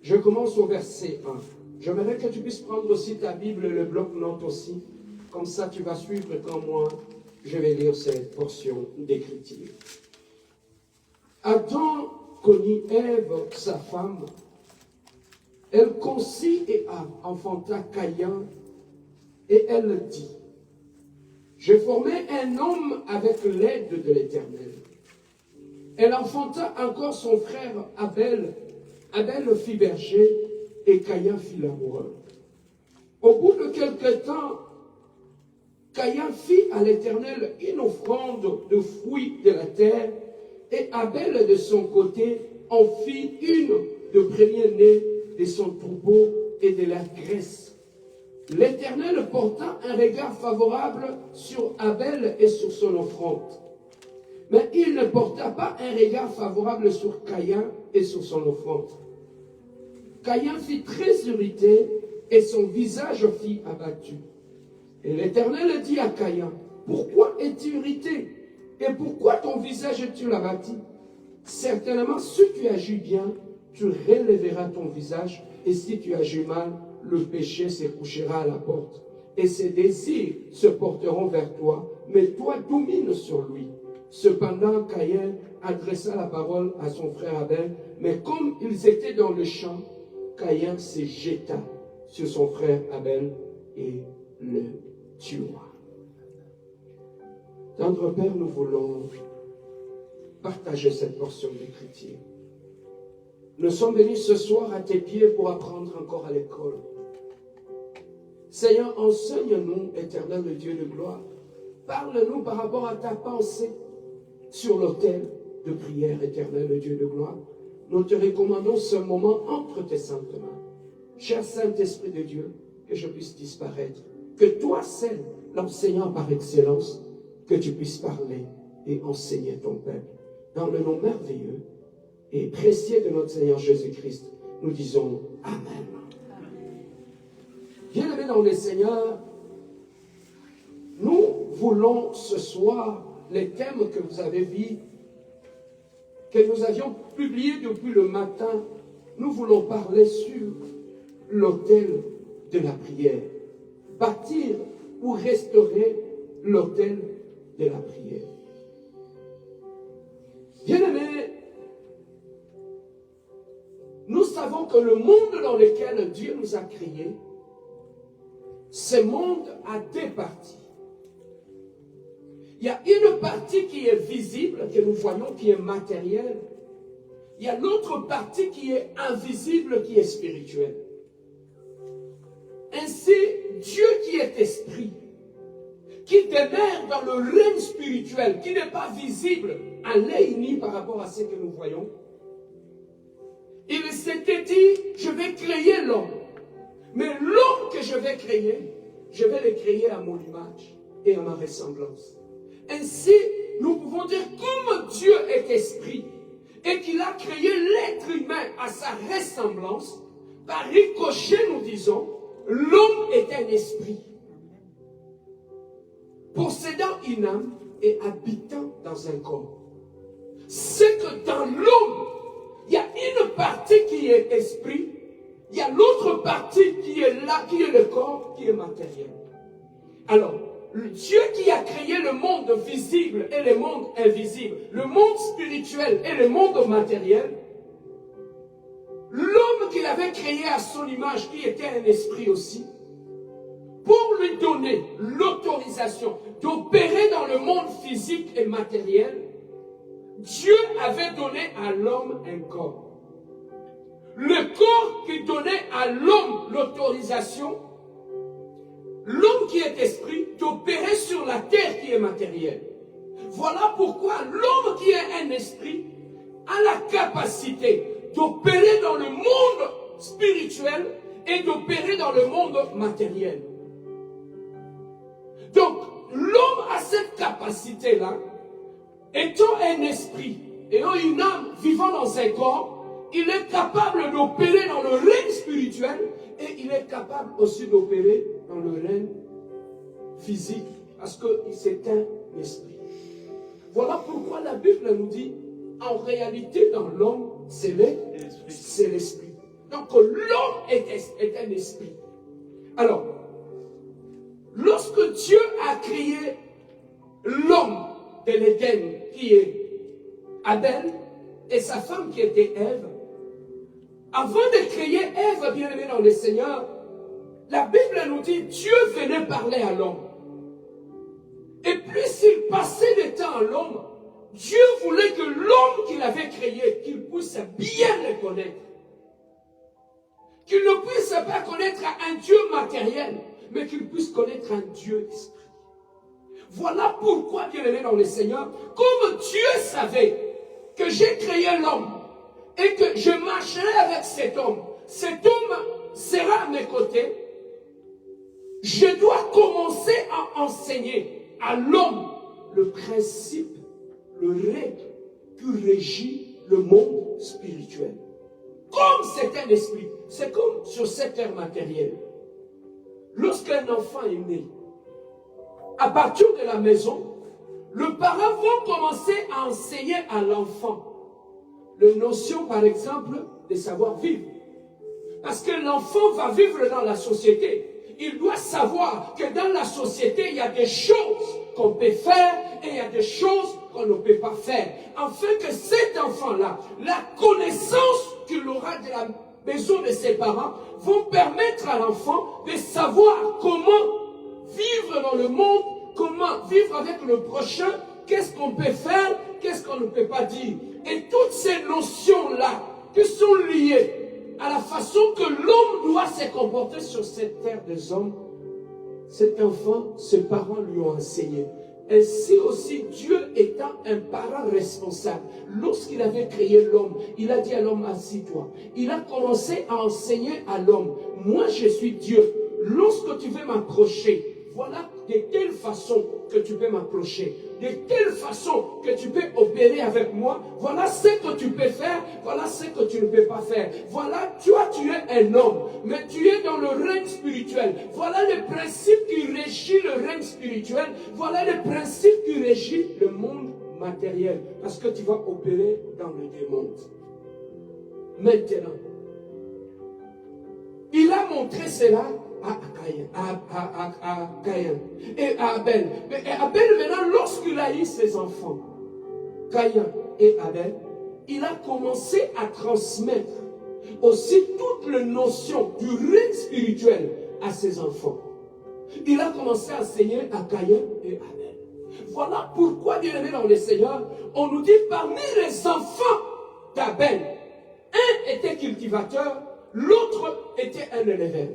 Je commence au verset 1. J'aimerais que tu puisses prendre aussi ta Bible, le bloc-notes aussi. Comme ça, tu vas suivre quand moi, je vais lire cette portion d'écriture. Adam connut Ève, sa femme. Elle conçut et enfanta Caïn, et elle dit, « Je formai un homme avec l'aide de l'Éternel. » Elle enfanta encore son frère Abel. Abel fit berger et Caïn fit laboureur. Au bout de quelque temps, Caïn fit à l'Éternel une offrande de fruits de la terre, et Abel de son côté en fit une de premier-né de son troupeau et de la graisse. L'Éternel porta un regard favorable sur Abel et sur son offrande. Mais il ne porta pas un regard favorable sur Caïn et sur son offrande. Caïn fut très irrité et son visage fut abattu. Et l'Éternel dit à Caïn, « Pourquoi es-tu irrité? Et pourquoi ton visage est-il abattu? Certainement, si tu agis bien, tu relèveras ton visage, et si tu agis mal, le péché se couchera à la porte. Et ses désirs se porteront vers toi, mais toi domine sur lui. » Cependant, Caïn adressa la parole à son frère Abel, mais comme ils étaient dans le champ, Caïn se jeta sur son frère Abel et le tua. Tendre Père, nous voulons partager cette portion d'écriture. Nous sommes venus ce soir à tes pieds pour apprendre encore à l'école. Seigneur, enseigne-nous, éternel Dieu de gloire. Parle-nous par rapport à ta pensée sur l'autel de prière, éternel Dieu de gloire. Nous te recommandons ce moment entre tes saintes mains. Cher Saint-Esprit de Dieu, que je puisse disparaître. Que toi seul, l'enseignant par excellence, que tu puisses parler et enseigner ton peuple. Dans le nom merveilleux et précieux de notre Seigneur Jésus-Christ, nous disons Amen. Bien-aimés dans le Seigneur, nous voulons ce soir les thèmes que vous avez vus, que nous avions publiés depuis le matin. Nous voulons parler sur l'autel de la prière. Bâtir ou restaurer l'autel de la prière. Bien-aimés, nous savons que le monde dans lequel Dieu nous a créés, ce monde a deux parties. Il y a une partie qui est visible, que nous voyons, qui est matérielle. Il y a l'autre partie qui est invisible, qui est spirituelle. Ainsi, Dieu qui est esprit, qui demeure dans le règne spirituel, qui n'est pas visible à l'œil nu par rapport à ce que nous voyons, il s'était dit, je vais créer l'homme. Mais l'homme que je vais créer, je vais le créer à mon image et à ma ressemblance. Ainsi, nous pouvons dire, comme Dieu est esprit, et qu'il a créé l'être humain à sa ressemblance, par ricochet, nous disons, l'homme est un esprit, possédant une âme et habitant dans un corps. C'est que dans l'homme, il y a une partie qui est esprit, il y a l'autre partie qui est là, qui est le corps, qui est matériel. Alors, Dieu qui a créé le monde visible et le monde invisible, le monde spirituel et le monde matériel, l'homme qu'il avait créé à son image, qui était un esprit aussi, pour lui donner l'autorisation d'opérer dans le monde physique et matériel, Dieu avait donné à l'homme un corps. Le corps qui donnait à l'homme l'autorisation, l'homme qui est esprit, d'opérer sur la terre qui est matérielle. Voilà pourquoi l'homme qui est un esprit a la capacité d'opérer dans le monde spirituel et d'opérer dans le monde matériel. Donc, l'homme a cette capacité-là, étant un esprit, ayant une âme, vivant dans un corps, il est capable d'opérer dans le règne spirituel et il est capable aussi d'opérer dans le règne physique, parce que c'est un esprit. Voilà pourquoi la Bible nous dit, en réalité, dans l'homme, c'est l'esprit. Donc l'homme est un esprit. Alors, lorsque Dieu a créé l'homme de l'Éden, qui est Abel, et sa femme qui était Ève, avant de créer Ève, bien-aimée dans le Seigneur, la Bible nous dit, Dieu venait parler à l'homme. Et plus il passait de temps à l'homme, Dieu voulait que l'homme qu'il avait créé, qu'il puisse bien le connaître. Qu'il ne puisse pas connaître un Dieu matériel, mais qu'il puisse connaître un Dieu esprit. Voilà pourquoi, bien-aimé dans le Seigneur, comme Dieu savait que j'ai créé l'homme et que je marcherai avec cet homme sera à mes côtés, je dois commencer à enseigner à l'homme le principe, le règle qui régit le monde spirituel. Comme c'est un esprit, c'est comme sur cette terre matérielle. Lorsqu'un enfant est né, à partir de la maison, le parent va commencer à enseigner à l'enfant la notion, par exemple, de savoir vivre. Parce que l'enfant va vivre dans la société. Il doit savoir que dans la société, il y a des choses qu'on peut faire et il y a des choses qu'on ne peut pas faire. Afin que cet enfant-là, la connaissance qu'il aura de la maison de ses parents, vont permettre à l'enfant de savoir comment vivre dans le monde, comment vivre avec le prochain, qu'est-ce qu'on peut faire, qu'est-ce qu'on ne peut pas dire. Et toutes ces notions-là qui sont liées à la façon que l'homme doit se comporter sur cette terre des hommes, cet enfant, ses parents lui ont enseigné. Ainsi aussi, Dieu étant un parent responsable, lorsqu'il avait créé l'homme, il a dit à l'homme, assis-toi. Il a commencé à enseigner à l'homme, moi je suis Dieu. Lorsque tu veux m'approcher, voilà de telle façon que tu peux m'approcher, de telle façon que tu peux opérer avec moi, voilà ce que tu peux faire, voilà ce que tu ne peux pas faire. Voilà, toi tu es un homme, mais tu es dans le règne spirituel. Voilà le principe qui régit le règne spirituel, voilà le principe qui régit le monde matériel, parce que tu vas opérer dans le démon. Maintenant, il a montré cela à Caïn et à Abel. Mais Abel, maintenant, lorsqu'il a eu ses enfants, Caïn et Abel, il a commencé à transmettre aussi toutes les notions du règne spirituel à ses enfants. Il a commencé à enseigner à Caïn et Abel. Voilà pourquoi, bien-aimé dans le Seigneur, on nous dit parmi les enfants d'Abel, un était cultivateur, l'autre était un éleveur.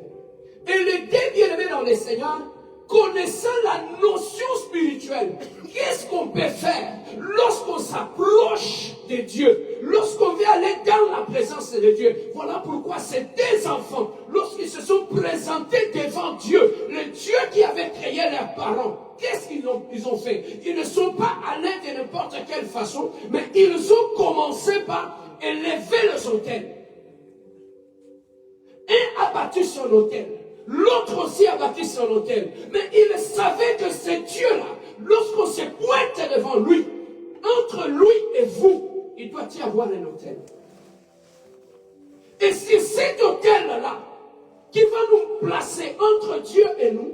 Et les deux bien-aimés dans le Seigneur, connaissant la notion spirituelle, qu'est-ce qu'on peut faire lorsqu'on s'approche de Dieu, lorsqu'on veut aller dans la présence de Dieu. Voilà pourquoi ces deux enfants, lorsqu'ils se sont présentés devant Dieu, le Dieu qui avait créé leurs parents, qu'est-ce qu'ils ont fait? Ils ne sont pas allés de n'importe quelle façon, mais ils ont commencé par élever les autels. Un a bâti son autel, l'autre aussi a bâti son autel. Mais il savait que ce Dieu-là, lorsqu'on se pointe devant lui, entre lui et vous, il doit y avoir un autel. Et c'est cet autel-là qui va nous placer entre Dieu et nous.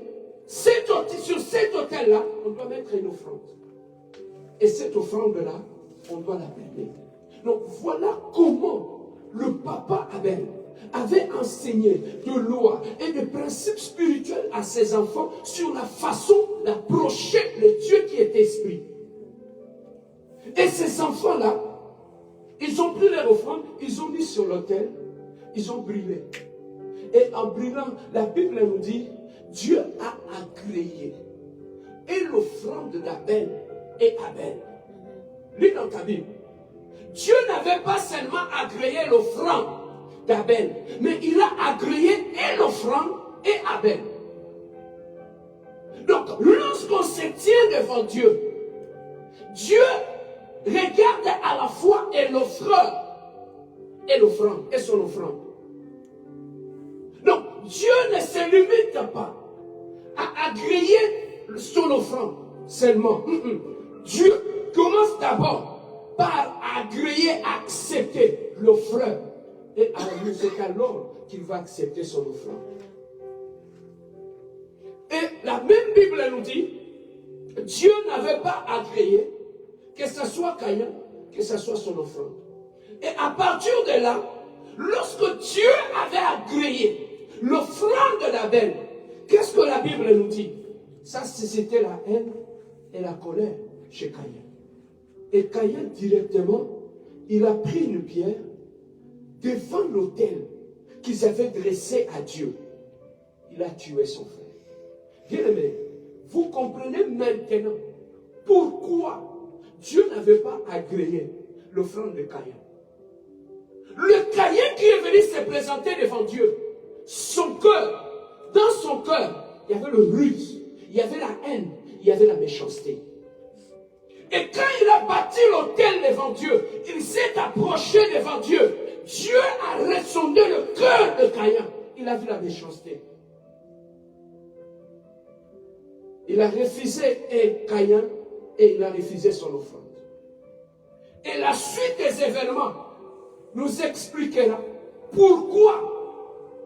Sur cet autel-là, on doit mettre une offrande. Et cette offrande-là, on doit la payer. Donc voilà comment le papa Abel avait enseigné de lois et de principes spirituels à ses enfants sur la façon d'approcher le Dieu qui est esprit. Et ces enfants-là, ils ont pris leur offrande, ils ont mis sur l'autel, ils ont brûlé. Et en brûlant, la Bible nous dit, Dieu a agréé. Et l'offrande d'Abel et Abel. Lis dans ta Bible. Dieu n'avait pas seulement agréé l'offrande d'Abel, mais il a agréé et l'offrande et Abel. Donc, lorsqu'on se tient devant Dieu, Dieu regarde à la fois et l'offreur et l'offrande et son offrande. Donc, Dieu ne se limite pas à agréer son offrande seulement. Dieu commence d'abord par agréer, accepter l'offreur Et c'est alors qu'il va accepter son offrande. Et la même Bible nous dit, Dieu n'avait pas agréé que ce soit Caïn, que ce soit son offrande. Et à partir de là, lorsque Dieu avait agréé l'offrande d'Abel, qu'est-ce que la Bible nous dit? Ça, c'était la haine et la colère chez Caïn. Et Caïn, directement, il a pris une pierre devant l'autel qu'ils avaient dressé à Dieu. Il a tué son frère. Bien-aimé, vous comprenez maintenant pourquoi Dieu n'avait pas agréé l'offrande de Caïn. Le Caïn qui est venu se présenter devant Dieu, son cœur, dans son cœur, il y avait le ruse, il y avait la haine, il y avait la méchanceté. Et quand il a bâti l'autel devant Dieu, il s'est approché devant Dieu. Dieu a ressondé le cœur de Caïn. Il a vu la méchanceté. Il a refusé Caïn et il a refusé son offrande. Et la suite des événements nous expliquera pourquoi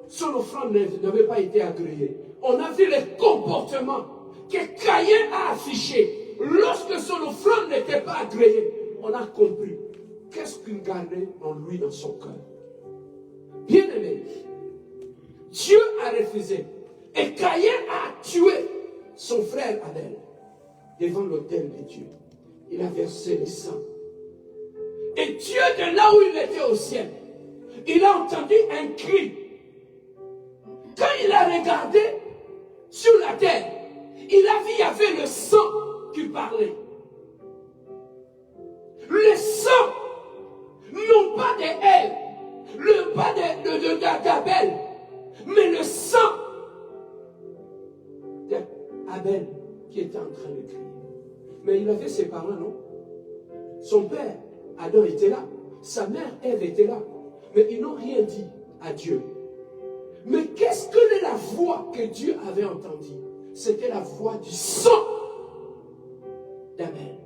son offrande n'avait pas été agréée. On a vu les comportements que Caïn a affichés. Lorsque son offrande n'était pas agréée, on a compris qu'est-ce qu'il gardait en lui, dans son cœur. Bien-aimé, Dieu a refusé. Et Caïn a tué son frère Abel devant l'autel de Dieu. Il a versé le sang. Et Dieu, de là où il était au ciel, il a entendu un cri. Quand il a regardé sur la terre, il a vu, il y avait le sang qui parlait. Le sang, non pas d'Ève, pas d'Abel, mais le sang d'Abel qui était en train de crier. Mais il avait ses parents, non? Son père, Adam, était là. Sa mère, Ève, était là. Mais ils n'ont rien dit à Dieu. Mais qu'est-ce que la voix que Dieu avait entendue? C'était la voix du sang d'Abel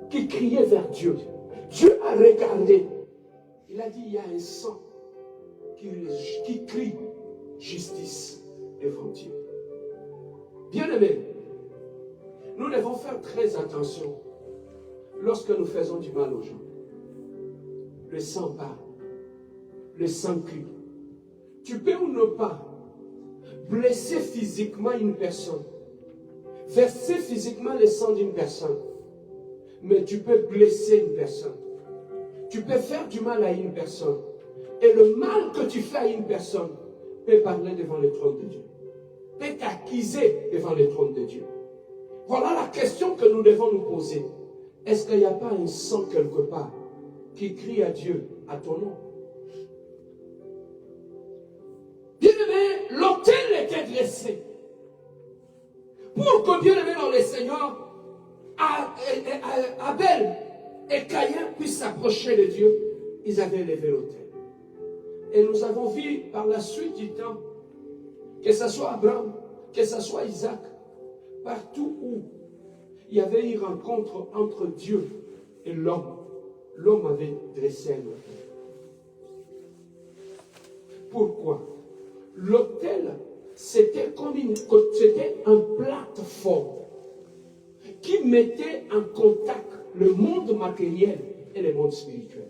qui criait vers Dieu. Dieu a regardé. Il a dit, il y a un sang qui crie justice devant Dieu. Bien-aimés, nous devons faire très attention lorsque nous faisons du mal aux gens. Le sang parle. Le sang crie. Tu peux ou ne pas blesser physiquement une personne, verser physiquement le sang d'une personne, mais tu peux blesser une personne. Tu peux faire du mal à une personne. Et le mal que tu fais à une personne peut parler devant le trône de Dieu. Peut t'accuser devant le trône de Dieu. Voilà la question que nous devons nous poser. Est-ce qu'il n'y a pas un sang quelque part qui crie à Dieu, à ton nom? Bien-aimé, l'autel était dressé. Pour que, bien-aimé dans le Seigneur, Abel et Caïn puissent s'approcher de Dieu, ils avaient élevé l'autel. Et nous avons vu par la suite du temps, que ce soit Abraham, que ce soit Isaac, partout où il y avait une rencontre entre Dieu et l'homme, l'homme avait dressé un autel. Pourquoi? L'autel, c'était un plateforme qui mettait en contact le monde matériel et le monde spirituel.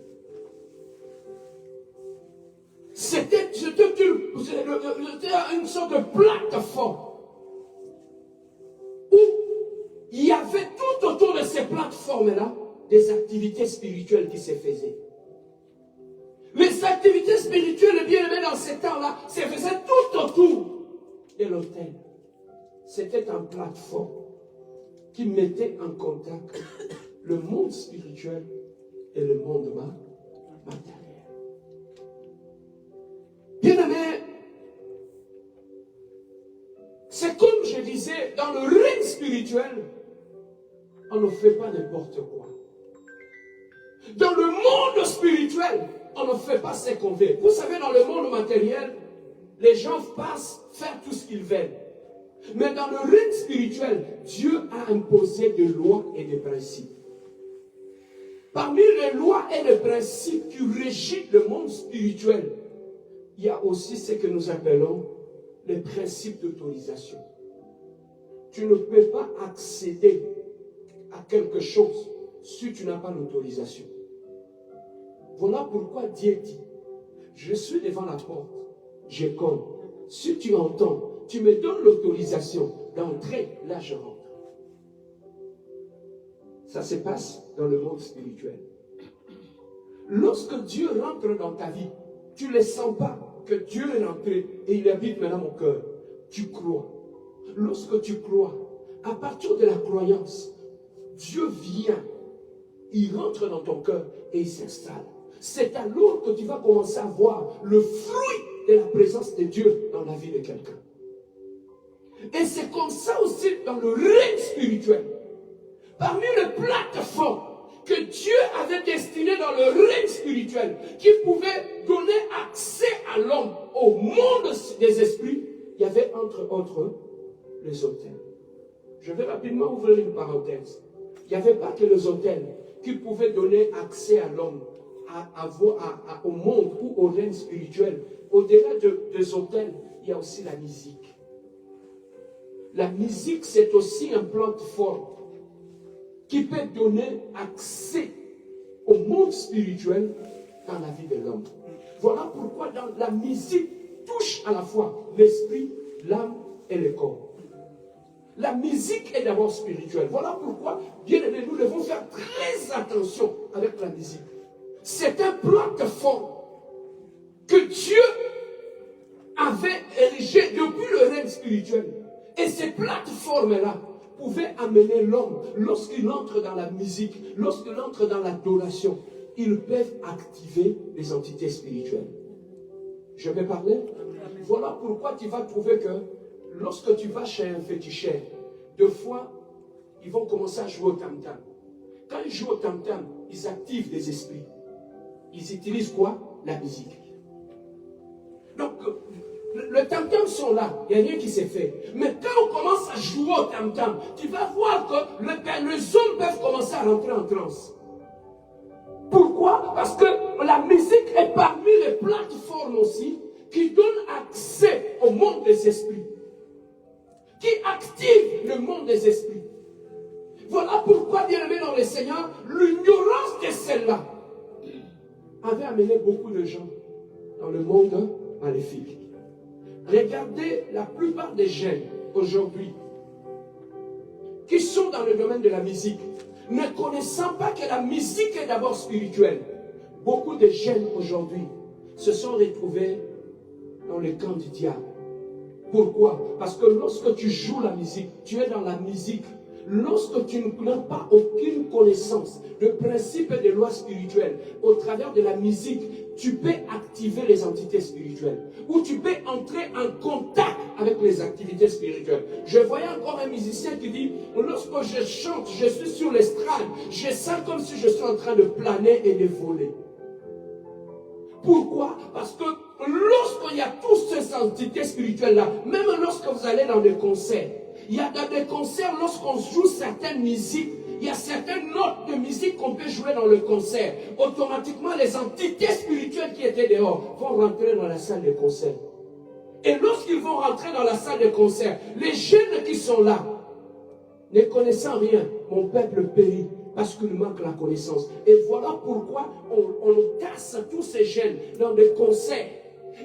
C'était une sorte de plateforme où il y avait tout autour de ces plateformes-là des activités spirituelles qui se faisaient. Les activités spirituelles, bien aimées dans ces temps-là, se faisaient tout autour de l'autel. C'était une plateforme qui mettait en contact le monde spirituel et le monde matériel. Bien aimé, c'est comme je disais, dans le règne spirituel, on ne fait pas n'importe quoi. Dans le monde spirituel, on ne fait pas ce qu'on veut. Vous savez, dans le monde matériel, les gens passent faire tout ce qu'ils veulent. Mais dans le règne spirituel, Dieu a imposé des lois et des principes. Parmi les lois et les principes qui régissent le monde spirituel, il y a aussi ce que nous appelons les principes d'autorisation. Tu ne peux pas accéder à quelque chose si tu n'as pas l'autorisation. Voilà pourquoi Dieu dit, je suis devant la porte, je cogne. Si tu entends, tu me donnes l'autorisation d'entrer, là je rentre. Ça se passe dans le monde spirituel. Lorsque Dieu rentre dans ta vie, tu ne le sens pas que Dieu est rentré et il habite maintenant mon cœur. Tu crois. Lorsque tu crois, à partir de la croyance, Dieu vient, il rentre dans ton cœur et il s'installe. C'est alors que tu vas commencer à voir le fruit de la présence de Dieu dans la vie de quelqu'un. Et c'est comme ça aussi dans le règne spirituel. Parmi les plateformes que Dieu avait destinées dans le règne spirituel, qui pouvaient donner accès à l'homme au monde des esprits, il y avait entre autres les hôtels. Je vais rapidement ouvrir une parenthèse. Il n'y avait pas que les hôtels qui pouvaient donner accès à l'homme au monde ou au règne spirituel. Au-delà des hôtels, il y a aussi la musique. La musique, c'est aussi une plateforme qui peut donner accès au monde spirituel dans la vie de l'homme. Voilà pourquoi dans la musique touche à la fois l'esprit, l'âme et le corps. La musique est d'abord spirituelle. Voilà pourquoi, bien aimé, nous devons faire très attention avec la musique. C'est un plateforme que Dieu avait érigé depuis le règne spirituel. Et ces plateformes-là pouvaient amener l'homme, lorsqu'il entre dans la musique, lorsqu'il entre dans l'adoration, ils peuvent activer les entités spirituelles. Je vais parler? Voilà pourquoi tu vas trouver que lorsque tu vas chez un féticheur, deux fois, ils vont commencer à jouer au tam-tam. Quand ils jouent au tam-tam, ils activent des esprits. Ils utilisent quoi? La musique. Donc, le tam-tam sont là, il n'y a rien qui s'est fait. Mais quand on commence à jouer au tam-tam, tu vas voir que les hommes peuvent commencer à rentrer en transe. Pourquoi? Parce que la musique est parmi les plateformes aussi qui donnent accès au monde des esprits, qui active le monde des esprits. Voilà pourquoi, bien aimé dans le Seigneur, l'ignorance de celle-là avait amené beaucoup de gens dans le monde maléfique. Regardez la plupart des jeunes aujourd'hui qui sont dans le domaine de la musique, ne connaissant pas que la musique est d'abord spirituelle. Beaucoup de jeunes aujourd'hui se sont retrouvés dans le camp du diable. Pourquoi? Parce que lorsque tu joues la musique, tu es dans la musique. Lorsque tu n'as pas aucune connaissance de principes et de lois spirituelles, au travers de la musique, tu peux activer les entités spirituelles. Ou tu peux entrer en contact avec les activités spirituelles. Je voyais encore un musicien qui dit, lorsque je chante, je suis sur l'estrade, je sens comme si je suis en train de planer et de voler. Pourquoi? Parce que lorsqu'il y a toutes ces entités spirituelles-là, même lorsque vous allez dans des concerts, il y a dans des concerts, lorsqu'on joue certaines musiques, il y a certaines notes de musique qu'on peut jouer dans le concert. Automatiquement, les entités spirituelles qui étaient dehors vont rentrer dans la salle de concert. Et lorsqu'ils vont rentrer dans la salle de concert, les jeunes qui sont là, ne connaissant rien, mon peuple périt parce qu'il manque la connaissance. Et voilà pourquoi on tasse tous ces jeunes dans des concerts.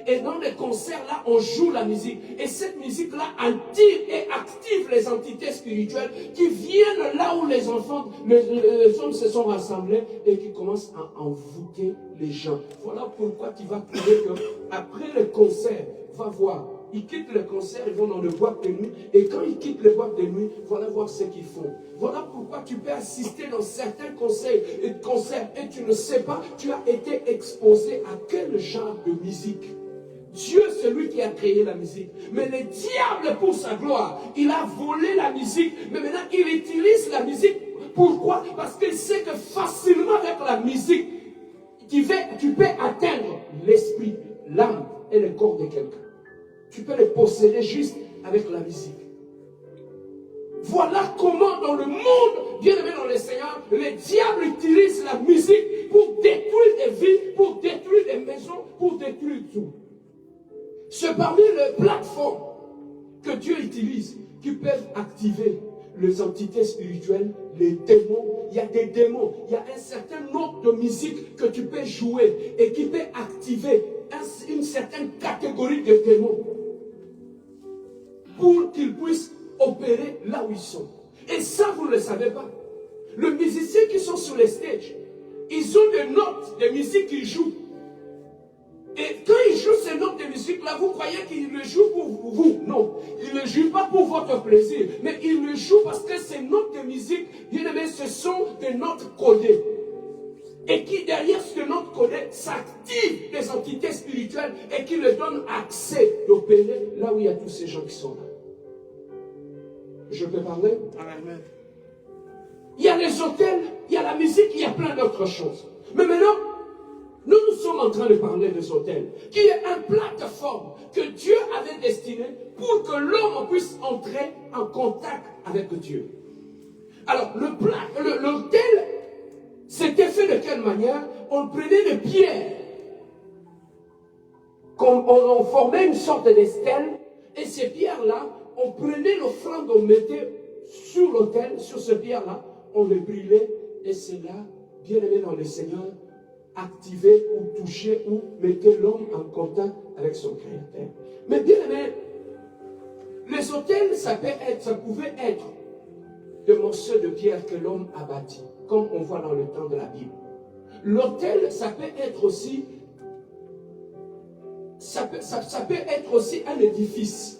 Et dans les concerts-là, on joue la musique. Et cette musique-là attire et active les entités spirituelles qui viennent là où les enfants, les hommes se sont rassemblés et qui commencent à envoûter les gens. Voilà pourquoi tu vas trouver qu'après le concert, va voir, ils quittent le concert, ils vont dans le boîte de nuit. Et quand ils quittent le boîte de nuit, voilà voir ce qu'ils font. Voilà pourquoi tu peux assister dans certains concerts et tu ne sais pas, tu as été exposé à quel genre de musique. Dieu, c'est lui qui a créé la musique. Mais le diable, pour sa gloire, il a volé la musique. Mais maintenant, il utilise la musique. Pourquoi? Parce qu'il sait que facilement avec la musique, tu peux atteindre l'esprit, l'âme et le corps de quelqu'un. Tu peux le posséder juste avec la musique. Voilà comment dans le monde, bien aimé dans le Seigneur, le diable utilise la musique pour détruire des vies, pour détruire des maisons, pour détruire tout. C'est parmi les plateformes que Dieu utilise qui peuvent activer les entités spirituelles, les démons. Il y a des démons, il y a un certain nombre de musique que tu peux jouer et qui peut activer une certaine catégorie de démons pour qu'ils puissent opérer là où ils sont. Et ça, vous ne le savez pas. Les musiciens qui sont sur les stages, ils ont des notes de musique qu'ils jouent. Et quand ils jouent ces notes de musique-là, vous croyez qu'ils le jouent pour vous? Non. Ils ne le jouent pas pour votre plaisir. Mais ils le jouent parce que ces notes de musique, bien aimé, ce sont des notes codées. Et qui, derrière ces notes codées, s'activent des entités spirituelles et qui leur donnent accès d'opérer là où il y a tous ces gens qui sont là. Je peux parler? Amen. Il y a les hôtels, il y a la musique, il y a plein d'autres choses. Mais maintenant, nous sommes en train de parler des hôtels, qui est une plateforme que Dieu avait destinée pour que l'homme puisse entrer en contact avec Dieu. Alors, l'hôtel, c'était fait de quelle manière? On prenait des pierres, on formait une sorte de stèle, et ces pierres-là, on prenait l'offrande, on mettait sur l'autel, sur ces pierres-là, on les brûlait, et c'est là, bien aimé dans le Seigneur, activer ou toucher ou mettait l'homme en contact avec son Créateur. Mais bien aimé, les autels, ça pouvait être des morceaux de pierre que l'homme a bâtis, comme on voit dans le temps de la Bible. L'autel, ça peut être aussi un édifice.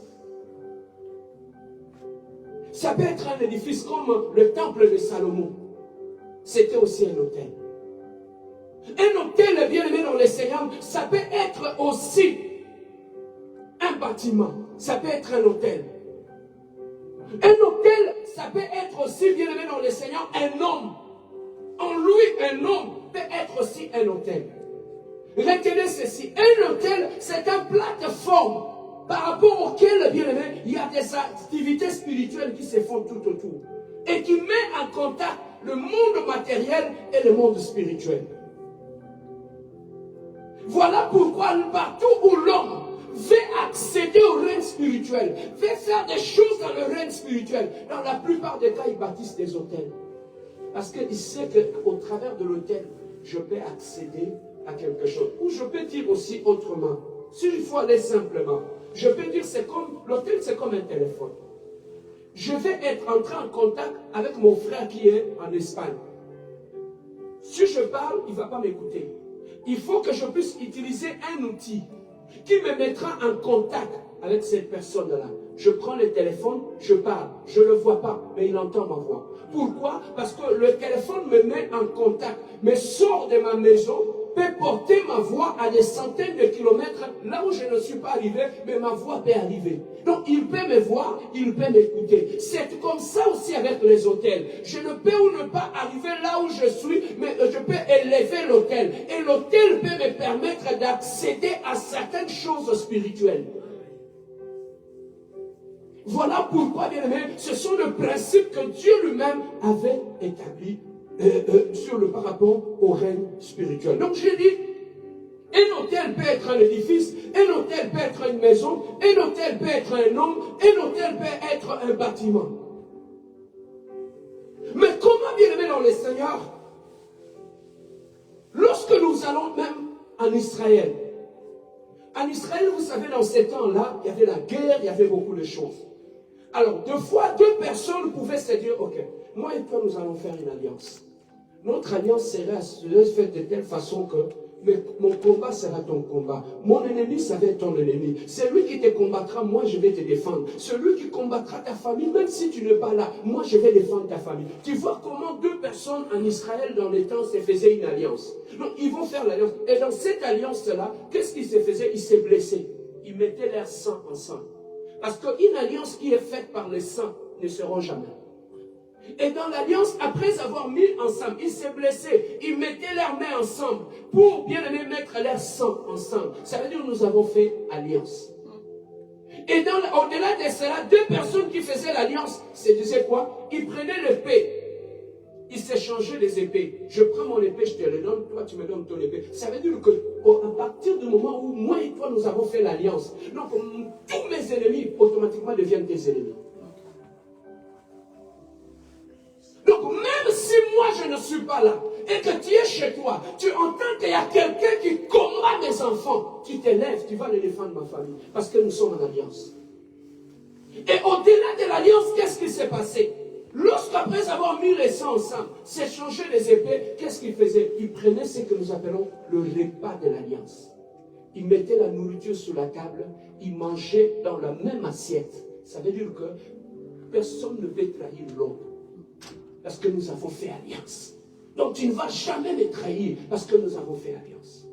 Ça peut être un édifice comme le temple de Salomon. C'était aussi un autel. Un hôtel, bien aimé dans le Seigneur, ça peut être aussi un bâtiment. Ça peut être un hôtel. Un hôtel, ça peut être aussi, bien aimé dans le Seigneur, un homme. En lui, un homme peut être aussi un hôtel. Retenez ceci. Un hôtel, c'est une plateforme par rapport auquel, bien aimé, il y a des activités spirituelles qui se font tout autour. Et qui met en contact le monde matériel et le monde spirituel. Voilà pourquoi partout où l'homme veut accéder au règne spirituel, veut faire des choses dans le règne spirituel, dans la plupart des cas, ils bâtissent des hôtels. Parce qu'il sait qu'au travers de l'hôtel, je peux accéder à quelque chose. Ou je peux dire aussi autrement, s'il faut aller simplement, je peux dire l'hôtel c'est comme un téléphone. Je vais entrer en contact avec mon frère qui est en Espagne. Si je parle, il ne va pas m'écouter. Il faut que je puisse utiliser un outil qui me mettra en contact avec cette personne-là. Je prends le téléphone, je parle. Je ne le vois pas, mais il entend ma voix. Pourquoi? Parce que le téléphone me met en contact, me sort de ma maison, peut porter ma voix à des centaines de kilomètres, là où je ne suis pas arrivé, mais ma voix peut arriver. Donc il peut me voir, il peut m'écouter. C'est comme ça aussi avec les hôtels. Je ne peux ou ne pas arriver là où je suis, mais je peux élever l'hôtel. Et l'hôtel peut me permettre d'accéder à certaines choses spirituelles. Voilà pourquoi, bien aimé, ce sont les principes que Dieu lui-même avait établis par rapport au règne spirituel. Donc j'ai dit, un hôtel peut être un édifice, un hôtel peut être une maison, un hôtel peut être un homme, un hôtel peut être un bâtiment. Mais comment, bien aimé dans le Seigneur, lorsque nous allons même en Israël, vous savez, dans ces temps-là, il y avait la guerre, il y avait beaucoup de choses. Alors, deux personnes pouvaient se dire, ok, moi et toi, nous allons faire une alliance. Notre alliance serait faite de telle façon que mon combat sera ton combat. Mon ennemi, ça va être ton ennemi. Celui qui te combattra, moi, je vais te défendre. Celui qui combattra ta famille, même si tu n'es pas là, moi, je vais défendre ta famille. Tu vois comment deux personnes en Israël, dans les temps, se faisaient une alliance. Donc, ils vont faire l'alliance. Et dans cette alliance-là, qu'est-ce qu'ils se faisaient? Ils se blessaient. Ils mettaient leur sang ensemble. Parce qu'une alliance qui est faite par le sang ne se rompt jamais. Et dans l'alliance, après avoir mis ensemble, ils s'est blessés, ils mettaient leurs mains ensemble pour bien aimer mettre leur sang ensemble. Ça veut dire que nous avons fait alliance. Et au-delà de cela, deux personnes qui faisaient l'alliance se disaient quoi? Ils prenaient l'épée. Ils s'échangeaient les épées. Je prends mon épée, je te le donne, toi tu me donnes ton épée. Ça veut dire que à partir du moment où moi et toi nous avons fait l'alliance, donc tous mes ennemis automatiquement deviennent tes ennemis. Donc même si moi je ne suis pas là et que tu es chez toi, tu entends qu'il y a quelqu'un qui combat mes enfants, tu t'élèves, tu vas les défendre ma famille parce que nous sommes en alliance. Et au-delà de l'alliance, qu'est-ce qui s'est passé? Lorsqu'après avoir mis les sangs ensemble, s'échangeaient les épées, qu'est-ce qu'ils faisaient? Ils prenaient ce que nous appelons le repas de l'alliance. Ils mettaient la nourriture sur la table, ils mangeaient dans la même assiette. Ça veut dire que personne ne peut trahir l'autre. Parce que nous avons fait alliance. Donc tu ne vas jamais me trahir parce que nous avons fait alliance.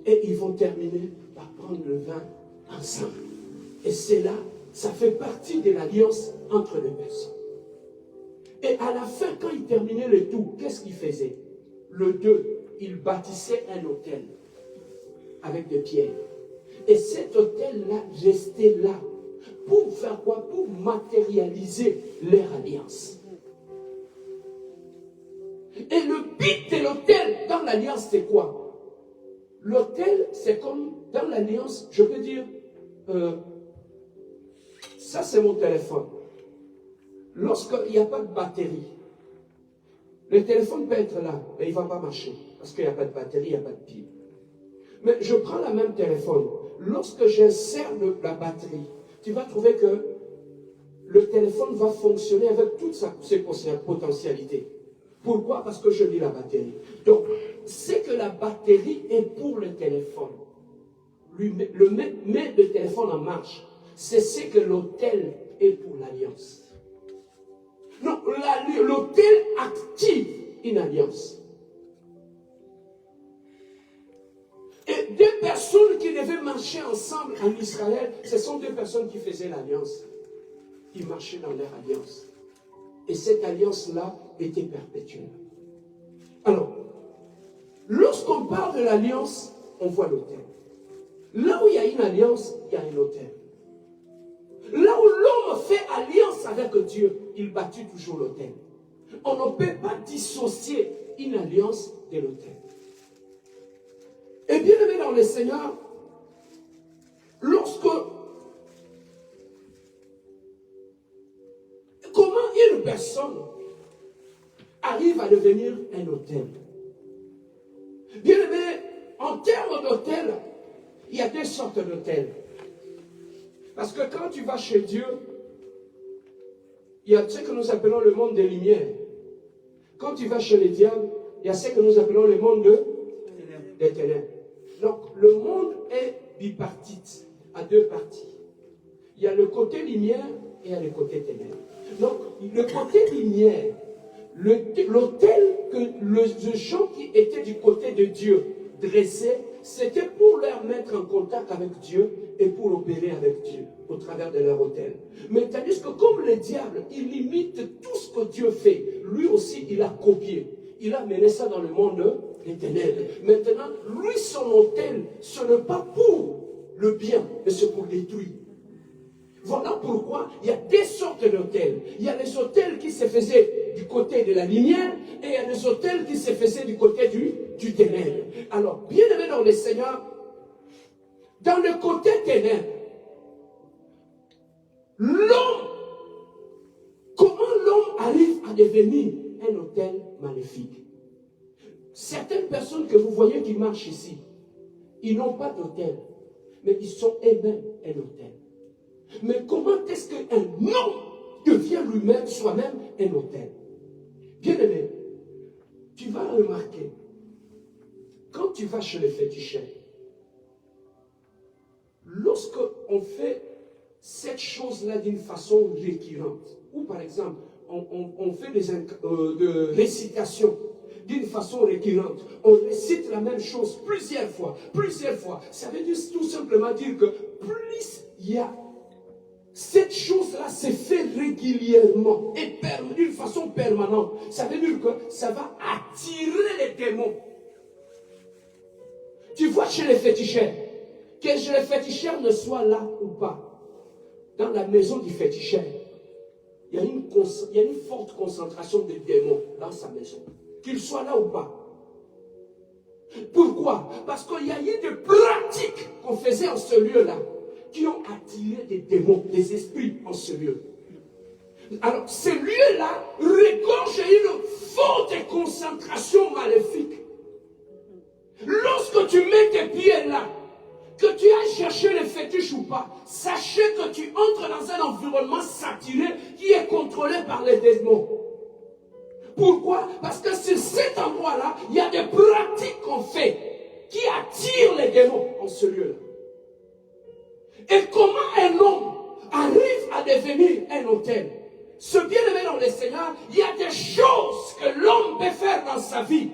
Et ils vont terminer par prendre le vin ensemble. Et c'est là, ça fait partie de l'alliance entre les personnes. Et à la fin, quand ils terminaient le tout, qu'est-ce qu'ils faisaient? Le 2, ils bâtissaient un autel avec des pierres. Et cet autel-là restait là. Pour faire quoi? Pour matérialiser leur alliance. Et le but de l'autel dans l'alliance, c'est quoi? L'autel, c'est comme dans l'alliance, je peux dire, ça c'est mon téléphone. Lorsqu'il n'y a pas de batterie, le téléphone peut être là, mais il ne va pas marcher. Parce qu'il n'y a pas de batterie, il n'y a pas de pile. Mais je prends la même téléphone. Lorsque j'insère la batterie, tu vas trouver que le téléphone va fonctionner avec toutes ses potentialités. Pourquoi? Parce que je lis la batterie. Donc, c'est que la batterie est pour le téléphone. Met le téléphone en marche. C'est ce que l'autel est pour l'alliance. Donc, l'autel active une alliance. Et deux personnes qui devaient marcher ensemble en Israël, ce sont deux personnes qui faisaient l'alliance. Ils marchaient dans leur alliance. Et cette alliance-là était perpétuelle. Alors, lorsqu'on parle de l'alliance, on voit l'autel. Là où il y a une alliance, il y a un autel. Là où l'homme fait alliance avec Dieu, il bâtit toujours l'autel. On ne peut pas dissocier une alliance de l'autel. Et bien aimé dans le Seigneur, comment une personne arrive à devenir un autel? Bien aimé, en termes d'autel, il y a deux sortes d'autels. Parce que quand tu vas chez Dieu, il y a ce que nous appelons le monde des lumières. Quand tu vas chez les diables, il y a ce que nous appelons le monde des ténèbres. Donc, le monde est bipartite, à deux parties. Il y a le côté lumière et il y a le côté ténèbres. Donc, le côté lumière, l'autel que les gens qui étaient du côté de Dieu dressaient, c'était pour leur mettre en contact avec Dieu et pour opérer avec Dieu au travers de leur autel. Mais tandis que comme le diable, il imite tout ce que Dieu fait, lui aussi, il a copié. Il a mené ça dans le monde des ténèbres. Maintenant, lui, son autel, ce n'est pas pour le bien, mais c'est pour détruire. Voilà pourquoi il y a deux sortes d'autels. Il y a les autels qui se faisaient du côté de la lumière et il y a les autels qui se faisaient du côté du ténèbre. Alors, bien aimé dans le Seigneur, dans le côté ténèbre, l'homme, comment l'homme arrive à devenir un autel maléfique? Certaines personnes que vous voyez qui marchent ici, ils n'ont pas d'autel, mais ils sont eux-mêmes un autel. Mais comment est-ce qu'un homme devient lui-même, soi-même, un autel? Bien aimé, tu vas remarquer, quand tu vas chez les féticheurs, lorsqu'on fait cette chose-là d'une façon récurrente, ou par exemple, on fait de récitation d'une façon récurrente, on récite la même chose plusieurs fois, ça veut dire tout simplement dire que plus il y a cette chose-là se fait régulièrement et d'une façon permanente. Ça veut dire que ça va attirer les démons. Tu vois chez les féticheurs, que le féticheur ne soit là ou pas, dans la maison du féticheur, il y a une forte concentration de démons dans sa maison. Qu'il soit là ou pas. Pourquoi? Parce qu'il y a eu des pratiques qu'on faisait en ce lieu-là qui ont attiré des démons, des esprits en ce lieu. Alors, ce lieu-là regorge une forte concentration maléfique. Lorsque tu mets tes pieds là, que tu as cherché le fétiche ou pas, sachez que tu entres dans un environnement saturé qui est contrôlé par les démons. Pourquoi? Parce que sur cet endroit-là, il y a des pratiques qu'on fait qui attirent les démons en ce lieu-là. Et comment un homme arrive à devenir un autel? Ce bien-aimé dans le Seigneur, il y a des choses que l'homme peut faire dans sa vie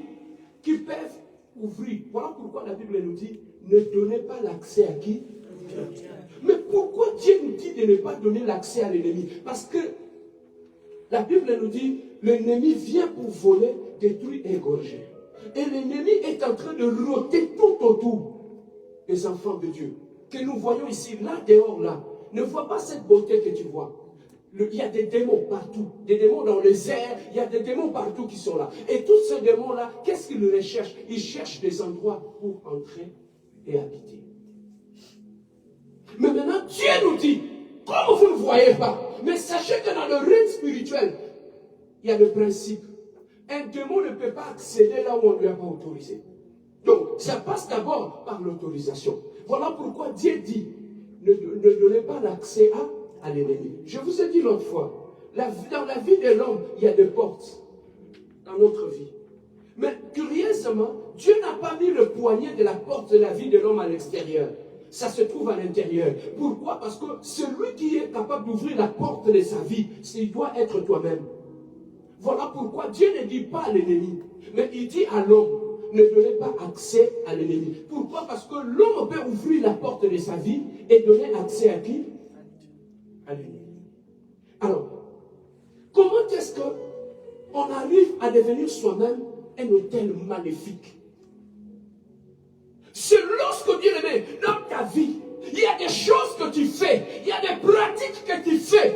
qui peuvent ouvrir. Voilà pourquoi la Bible nous dit, ne donnez pas l'accès à qui? Mais pourquoi Dieu nous dit de ne pas donner l'accès à l'ennemi? Parce que la Bible nous dit, l'ennemi vient pour voler, détruire et égorger. Et l'ennemi est en train de rôter tout autour des enfants de Dieu. Que nous voyons ici, là, dehors, là. Ne vois pas cette beauté que tu vois. Il y a des démons partout. Des démons dans les airs. Il y a des démons partout qui sont là. Et tous ces démons-là, qu'est-ce qu'ils recherchent? Ils cherchent des endroits pour entrer et habiter. Mais maintenant, Dieu nous dit, comme vous ne voyez pas, mais sachez que dans le règne spirituel, il y a le principe. Un démon ne peut pas accéder là où on ne lui a pas autorisé. Donc, ça passe d'abord par l'autorisation. Voilà pourquoi Dieu dit, ne donnez pas l'accès à l'ennemi. Je vous ai dit l'autre fois, dans la vie de l'homme, il y a des portes dans notre vie. Mais curieusement, Dieu n'a pas mis le poignet de la porte de la vie de l'homme à l'extérieur. Ça se trouve à l'intérieur. Pourquoi? Parce que celui qui est capable d'ouvrir la porte de sa vie, il doit être toi-même. Voilà pourquoi Dieu ne dit pas à l'ennemi, mais il dit à l'homme, ne donnez pas accès à l'ennemi. Pourquoi? Parce que l'homme peut ouvrir la porte de sa vie et donner accès à qui? À l'ennemi. Alors, comment est-ce qu'on arrive à devenir soi-même un autel maléfique? C'est lorsque, bien aimé, dans ta vie, il y a des choses que tu fais, il y a des pratiques que tu fais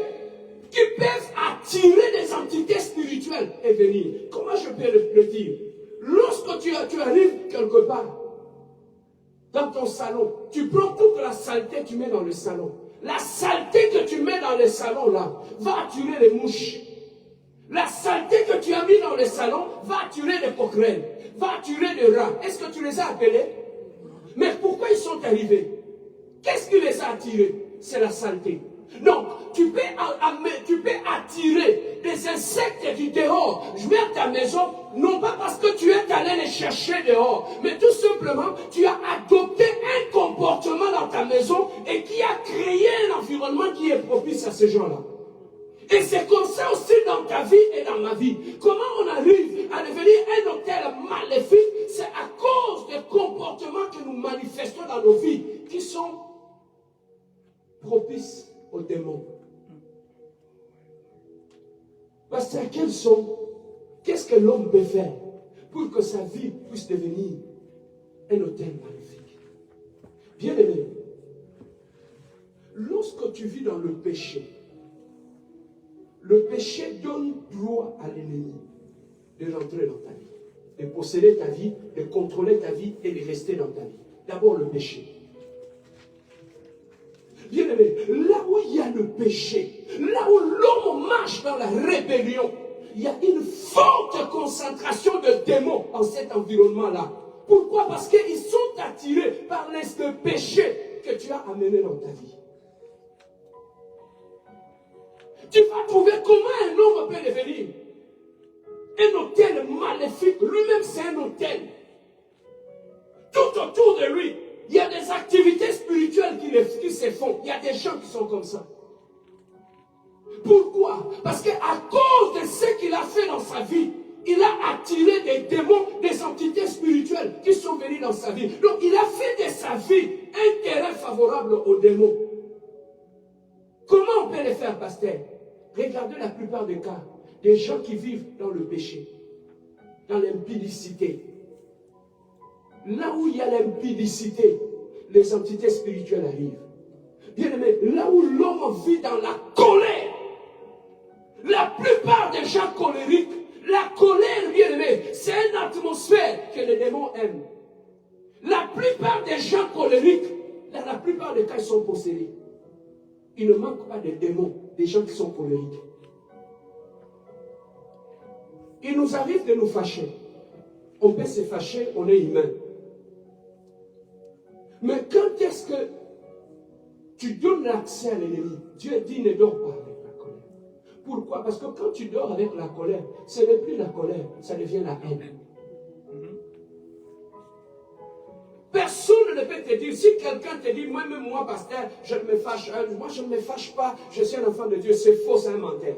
qui peuvent attirer des entités spirituelles et venir. Comment je peux le dire? Lorsque tu arrives quelque part, dans ton salon, tu prends toute la saleté, tu mets dans le salon. La saleté que tu mets dans le salon là, va attirer les mouches. La saleté que tu as mis dans le salon va attirer les coquerelles, va attirer les rats. Est-ce que tu les as appelés? Mais pourquoi ils sont arrivés? Qu'est-ce qui les a attirés? C'est la saleté. Donc, tu peux attirer des insectes du dehors vers ta maison, non pas parce que tu es allé les chercher dehors, mais tout simplement, tu as adopté un comportement dans ta maison et qui a créé un environnement qui est propice à ces gens-là. Et c'est comme ça aussi dans ta vie et dans ma vie. Comment on arrive à devenir un autel maléfique? C'est à cause des comportements que nous manifestons dans nos vies qui sont propices aux démons. Parce que qu'est-ce que l'homme peut faire pour que sa vie puisse devenir un autel maléfique? Bien aimé, lorsque tu vis dans le péché donne droit à l'ennemi de rentrer dans ta vie, de posséder ta vie, de contrôler ta vie et de rester dans ta vie. D'abord le péché. Bien aimé, là où il y a le péché, là où l'homme marche dans la rébellion, il y a une forte concentration de démons dans cet environnement-là. Pourquoi? Parce qu'ils sont attirés par le péché que tu as amené dans ta vie. Tu vas trouver comment un homme peut devenir un autel maléfique. Lui-même, c'est un autel. Tout autour de lui, il y a des activités spirituelles qui se font. Il y a des gens qui sont comme ça. Pourquoi? Parce qu'à cause de ce qu'il a fait dans sa vie, il a attiré des démons, des entités spirituelles qui sont venues dans sa vie. Donc, il a fait de sa vie un terrain favorable aux démons. Comment on peut les faire, pasteur? Regardez la plupart des cas, des gens qui vivent dans le péché, dans l'impudicité. Là où il y a l'impudicité, les entités spirituelles arrivent. Bien aimé, là où l'homme vit dans la colère, la plupart des gens colériques, la colère, bien aimé, c'est une atmosphère que les démons aiment. La plupart des gens colériques, dans la plupart des cas, ils sont possédés. Il ne manque pas de démons, des gens qui sont colériques. Il nous arrive de nous fâcher. On peut se fâcher, on est humain. Mais quand est-ce que tu donnes l'accès à l'ennemi? Dieu dit ne dors pas avec la colère. Pourquoi? Parce que quand tu dors avec la colère, ce n'est plus la colère, ça devient la haine. Personne ne peut te dire, si quelqu'un te dit, moi-même, moi, pasteur, je ne me fâche, moi je ne me fâche pas, je suis un enfant de Dieu, c'est faux, c'est un menteur.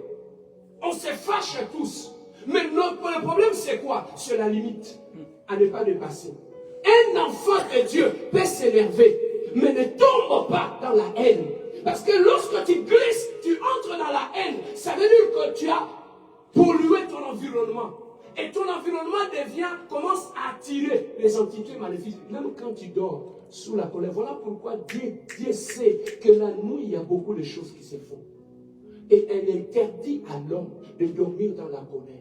On se fâche tous. Mais le problème, c'est quoi? C'est la limite à ne pas dépasser. Un enfant de Dieu peut s'énerver, mais ne tombe pas dans la haine. Parce que lorsque tu glisses, tu entres dans la haine, ça veut dire que tu as pollué ton environnement. Et ton environnement commence à attirer les entités maléfiques. Même quand tu dors sous la colère. Voilà pourquoi Dieu sait que la nuit, il y a beaucoup de choses qui se font. Et elle interdit à l'homme de dormir dans la colère.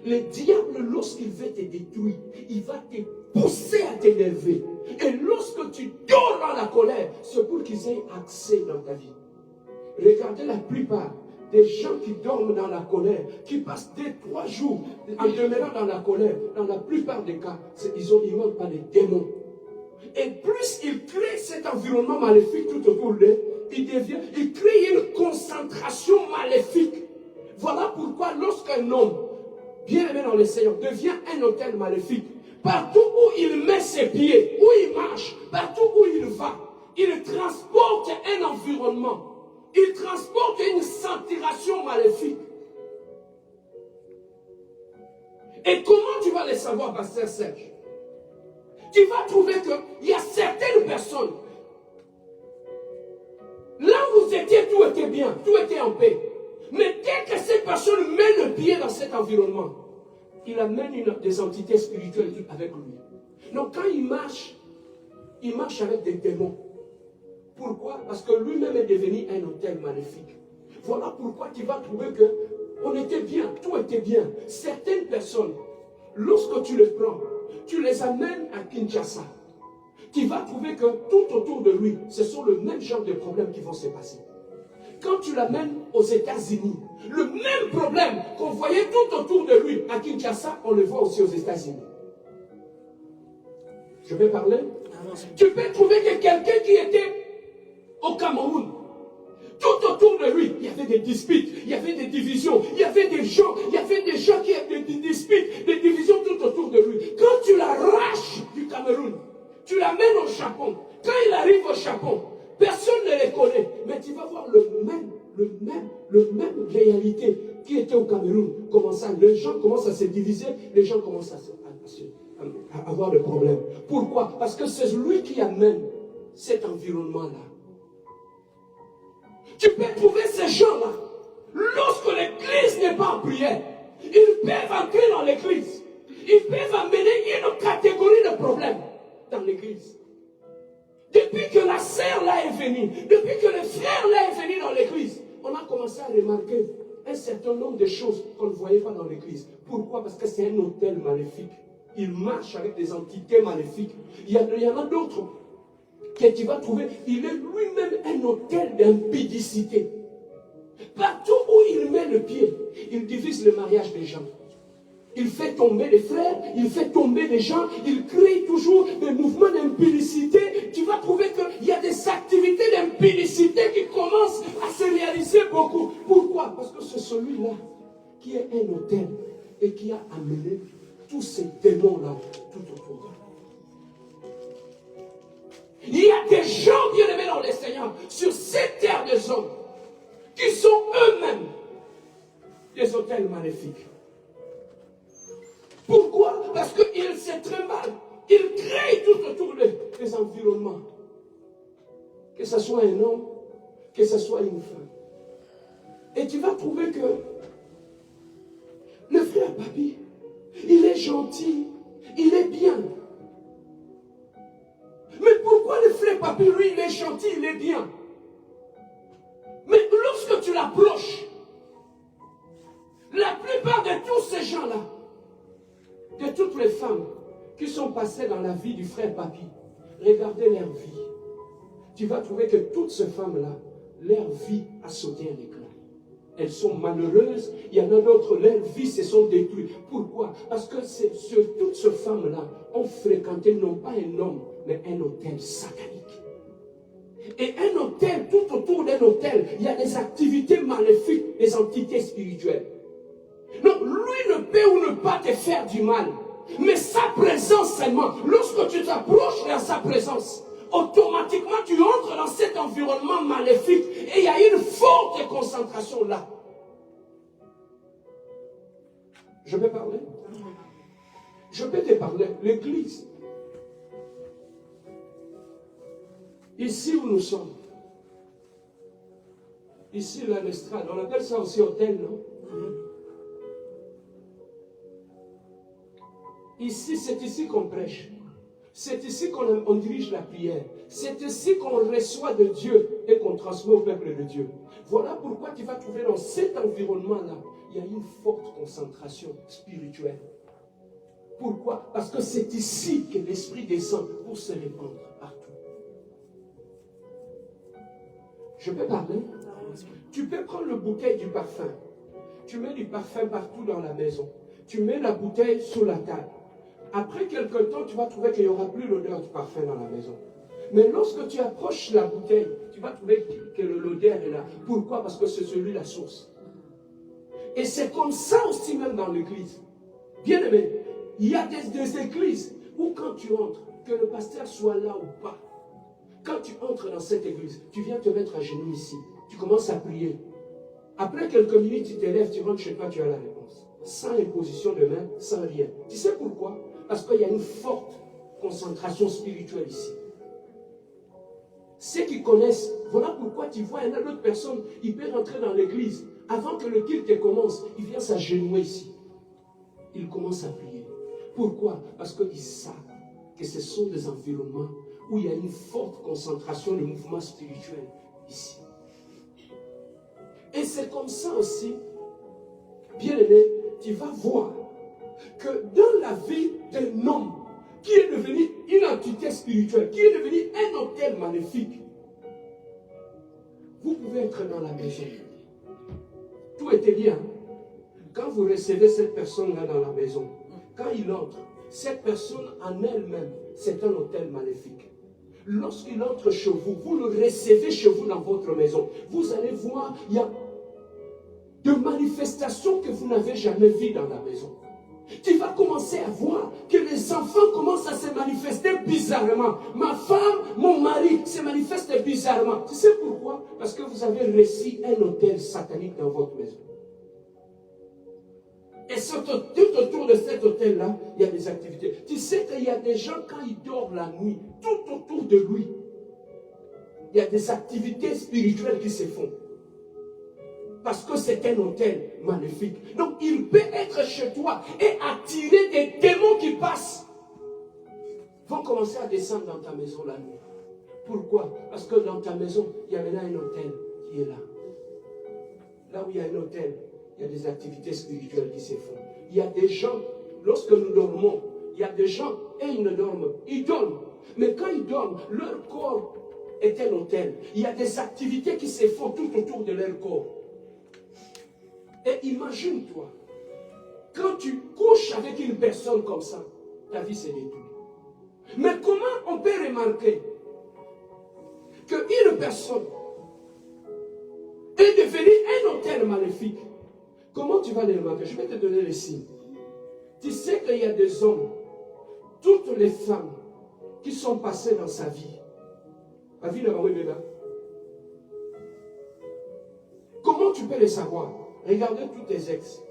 Le diable, lorsqu'il veut te détruire, il va te pousser à t'énerver. Et lorsque tu dors dans la colère, c'est pour qu'ils aient accès dans ta vie. Regardez la plupart des gens qui dorment dans la colère, qui passent 2-3 jours en demeurant dans la colère, dans la plupart des cas, ils ne manquent pas de démons. Et plus ils créent cet environnement maléfique tout autour d'eux, il crée une concentration maléfique. Voilà pourquoi lorsqu'un homme, bien aimé dans le Seigneur, devient un hôtel maléfique, partout où il met ses pieds, où il marche, partout où il va, il transporte un environnement. Il transporte une saturation maléfique. Et comment tu vas le savoir, pasteur Serge? Tu vas trouver qu'il y a certaines personnes, là où vous étiez, tout était bien, tout était en paix. Mais dès que cette personne met le pied dans cet environnement, il amène des entités spirituelles avec lui. Donc quand il marche avec des démons. Pourquoi? Parce que lui-même est devenu un hôtel maléfique. Voilà pourquoi tu vas trouver que on était bien, tout était bien. Certaines personnes, lorsque tu les prends, tu les amènes à Kinshasa, tu vas trouver que tout autour de lui, ce sont le même genre de problèmes qui vont se passer. Quand tu l'amènes aux États-Unis, le même problème qu'on voyait tout autour de lui à Kinshasa, on le voit aussi aux États-Unis. Je vais parler. Tu peux trouver que quelqu'un qui était au Cameroun, tout autour de lui, il y avait des disputes, il y avait des divisions, il y avait des gens qui avaient des disputes, des divisions tout autour de lui. Quand tu l'arraches du Cameroun, tu l'amènes au Japon. Quand il arrive au Japon, personne ne les connaît, mais tu vas voir le même réalité qui était au Cameroun. Les gens commencent à se diviser, les gens commencent à avoir des problèmes. Pourquoi? Parce que c'est lui qui amène cet environnement-là. Tu peux trouver ces gens-là. Lorsque l'église n'est pas en prière, ils peuvent entrer dans l'église. Ils peuvent amener une catégorie de problèmes dans l'église. Depuis que la sœur là est venue, depuis que le frère là est venu dans l'église, on a commencé à remarquer un certain nombre de choses qu'on ne voyait pas dans l'église. Pourquoi? Parce que c'est un hôtel maléfique. Il marche avec des entités maléfiques. Il y en a d'autres que tu vas trouver, il est lui-même un hôtel d'impudicité. Partout où il met le pied, il divise le mariage des gens. Il fait tomber les frères, il fait tomber les gens, il crée toujours des mouvements d'impudicité. Tu vas trouver qu'il y a des activités d'impudicité qui commencent à se réaliser beaucoup. Pourquoi? Parce que c'est celui-là qui est un hôtel et qui a amené tous ces démons-là tout autour de nous. Il y a des gens bien aimés dans le Seigneur sur cette terre des hommes qui sont eux-mêmes des hôtels maléfiques. Pourquoi? Parce qu'ils se trimballent, ils créent tout autour des environnements. Que ce soit un homme, que ce soit une femme. Et tu vas trouver que le frère Papi, il est gentil, il est bien. Mais pourquoi le frère Papi, lui, il est gentil, il est bien? Mais lorsque tu l'approches, la plupart de tous ces gens-là, de toutes les femmes qui sont passées dans la vie du frère Papi, regardez leur vie. Tu vas trouver que toutes ces femmes-là, leur vie a sauté un éclat. Elles sont malheureuses. Il y en a d'autres, leurs vies se sont détruites. Pourquoi? Parce que toutes ces femmes-là ont fréquenté non pas un homme, mais un hôtel satanique. Et un hôtel, tout autour d'un hôtel, il y a des activités maléfiques, des entités spirituelles. Donc, lui ne peut ou ne pas te faire du mal. Mais sa présence seulement, lorsque tu t'approches de sa présence, automatiquement tu entres dans cet environnement maléfique et il y a une forte concentration là. Je peux parler? Je peux te parler. L'église, ici où nous sommes, ici là, l'estrade, on appelle ça aussi hôtel, non? Ici, c'est ici qu'on prêche. C'est ici qu'on dirige la prière. C'est ici qu'on reçoit de Dieu et qu'on transmet au peuple de Dieu. Voilà pourquoi tu vas trouver dans cet environnement-là, il y a une forte concentration spirituelle. Pourquoi? Parce que c'est ici que l'Esprit descend pour se répandre partout. Je peux parler? Tu peux prendre le bouquet du parfum. Tu mets du parfum partout dans la maison. Tu mets la bouteille sur la table. Après quelque temps, tu vas trouver qu'il n'y aura plus l'odeur du parfum dans la maison. Mais lorsque tu approches la bouteille, tu vas trouver que l'odeur est là. Pourquoi? Parce que c'est celui la source. Et c'est comme ça aussi même dans l'église. Bien aimé, il y a des églises où quand tu entres, que le pasteur soit là ou pas, quand tu entres dans cette église, tu viens te mettre à genoux ici. Tu commences à prier. Après quelques minutes, tu te lèves, tu rentres chez toi, tu as la réponse. Sans imposition de main, sans rien. Tu sais pourquoi? Parce qu'il y a une forte concentration spirituelle ici. Ceux qui connaissent, voilà pourquoi tu vois une autre personne, il peut rentrer dans l'église. Avant que le culte commence, il vient s'agenouiller ici. Il commence à prier. Pourquoi? Parce qu'ils savent que ce sont des environnements où il y a une forte concentration de mouvements spirituels ici. Et c'est comme ça aussi, bien aimé, tu vas voir que dans la vie d'un homme qui est devenu une entité spirituelle, qui est devenu un hôtel maléfique, vous pouvez être dans la maison. Tout était bien. Quand vous recevez cette personne-là dans la maison, quand il entre, cette personne en elle-même, c'est un hôtel maléfique. Lorsqu'il entre chez vous, vous le recevez chez vous dans votre maison. Vous allez voir, il y a de manifestations que vous n'avez jamais vues dans la maison. Tu vas commencer à voir que les enfants commencent à se manifester bizarrement. Ma femme, mon mari se manifestent bizarrement. Tu sais pourquoi? Parce que vous avez reçu un hôtel satanique dans votre maison. Et tout autour de cet hôtel-là, il y a des activités. Tu sais qu'il y a des gens, quand ils dorment la nuit, tout autour de lui, il y a des activités spirituelles qui se font. Parce que c'est un hôtel magnifique. Donc, il peut être chez toi et attirer des démons qui passent. Vont commencer à descendre dans ta maison la nuit. Pourquoi? Parce que dans ta maison, il y a maintenant un hôtel qui est là. Là où il y a un hôtel, il y a des activités spirituelles qui se font. Il y a des gens, lorsque nous dormons, il y a des gens et ils ne dorment. Ils dorment. Mais quand ils dorment, leur corps est un hôtel. Il y a des activités qui se font tout autour de leur corps. Et imagine-toi, quand tu couches avec une personne comme ça, ta vie s'est détruite. Mais comment on peut remarquer qu'une personne est devenue un hôtel maléfique? Comment tu vas le remarquer? Je vais te donner les signes. Tu sais qu'il y a des hommes, toutes les femmes qui sont passées dans sa vie. La vie de Maman Bébé. Comment tu peux le savoir? Regardez tous tes ex.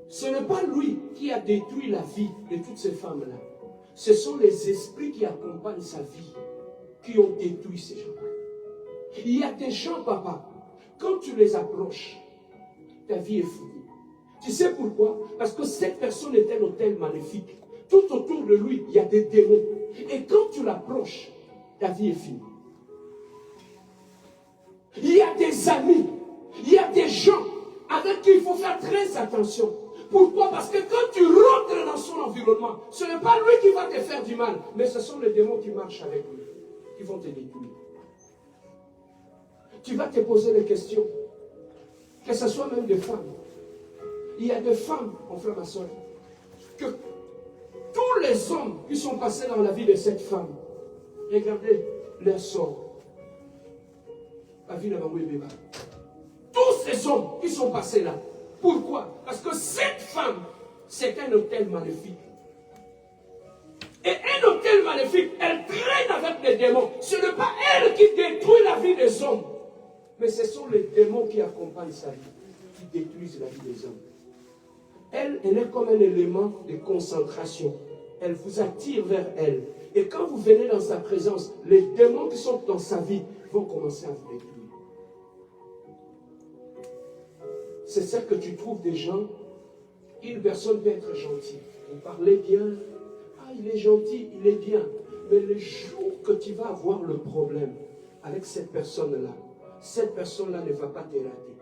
Ce n'est pas lui qui a détruit la vie de toutes ces femmes-là. Ce sont les esprits qui accompagnent sa vie qui ont détruit ces gens-là. Il y a des gens, papa, quand tu les approches, ta vie est finie. Tu sais pourquoi? Parce que cette personne est un hôtel maléfique. Tout autour de lui, il y a des démons. Et quand tu l'approches, ta vie est finie. Il y a des amis, il y a des gens avec qui il faut faire très attention. Pourquoi? Parce que quand tu rentres dans son environnement, ce n'est pas lui qui va te faire du mal, mais ce sont les démons qui marchent avec lui, qui vont te détruire. Tu vas te poser des questions, que ce soit même des femmes. Il y a des femmes, mon frère, ma soeur, que tous les hommes qui sont passés dans la vie de cette femme, regardez leur sort. La vie de Maman Bébé. Tous ces hommes qui sont passés là. Pourquoi? Parce que cette femme, c'est un hôtel maléfique. Et un hôtel maléfique, elle traîne avec les démons. Ce n'est pas elle qui détruit la vie des hommes, mais ce sont les démons qui accompagnent sa vie, qui détruisent la vie des hommes. Elle est comme un élément de concentration. Elle vous attire vers elle. Et quand vous venez dans sa présence, les démons qui sont dans sa vie vont commencer à vous détruire. C'est ça que tu trouves des gens. Une personne peut être gentille. Vous parlez bien. Ah, il est gentil, il est bien. Mais le jour que tu vas avoir le problème avec cette personne-là ne va pas te rater.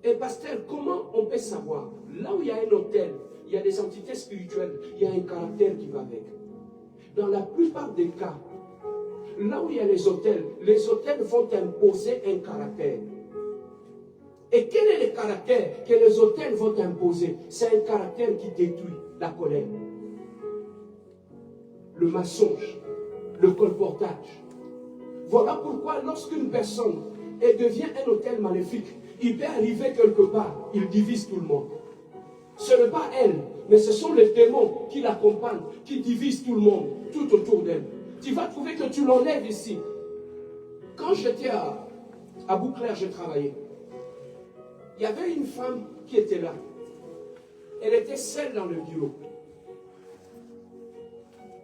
Et pasteur, comment on peut savoir? Là où il y a un hôtel, il y a des entités spirituelles, il y a un caractère qui va avec. Dans la plupart des cas, là où il y a les hôtels vont imposer un caractère. Et quel est le caractère que les hôtels vont imposer? C'est un caractère qui détruit la colère, le mensonge, le colportage. Voilà pourquoi lorsqu'une personne devient un hôtel maléfique, il peut arriver quelque part, il divise tout le monde. Ce n'est pas elle, mais ce sont les démons qui l'accompagnent, qui divisent tout le monde, tout autour d'elle. Tu vas trouver que tu l'enlèves ici. Quand j'étais à Bouclair, j'ai travaillé. Il y avait une femme qui était là. Elle était seule dans le bureau.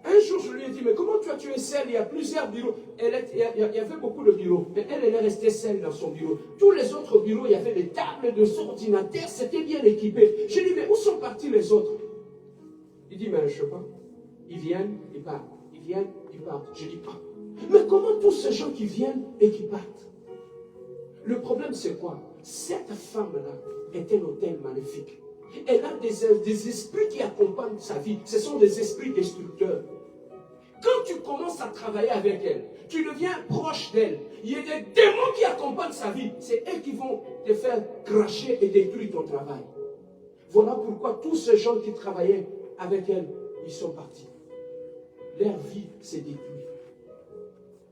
Un jour, je lui ai dit, mais comment tu es seule? Il y a plusieurs bureaux. Il y avait beaucoup de bureaux. Mais elle est restée seule dans son bureau. Tous les autres bureaux, il y avait des tables, des ordinateurs, c'était bien équipé. Je lui ai dit, mais où sont partis les autres? Il dit, mais je ne sais pas. Ils viennent, ils partent. Ils viennent, ils partent. Je dis, ah. Mais comment tous ces gens qui viennent et qui partent? Le problème, c'est quoi? Cette femme-là est un hôtel maléfique. Elle a des esprits qui accompagnent sa vie. Ce sont des esprits destructeurs. Quand tu commences à travailler avec elle, tu deviens proche d'elle. Il y a des démons qui accompagnent sa vie. C'est eux qui vont te faire cracher et détruire ton travail. Voilà pourquoi tous ces gens qui travaillaient avec elle, ils sont partis. Leur vie s'est détruite.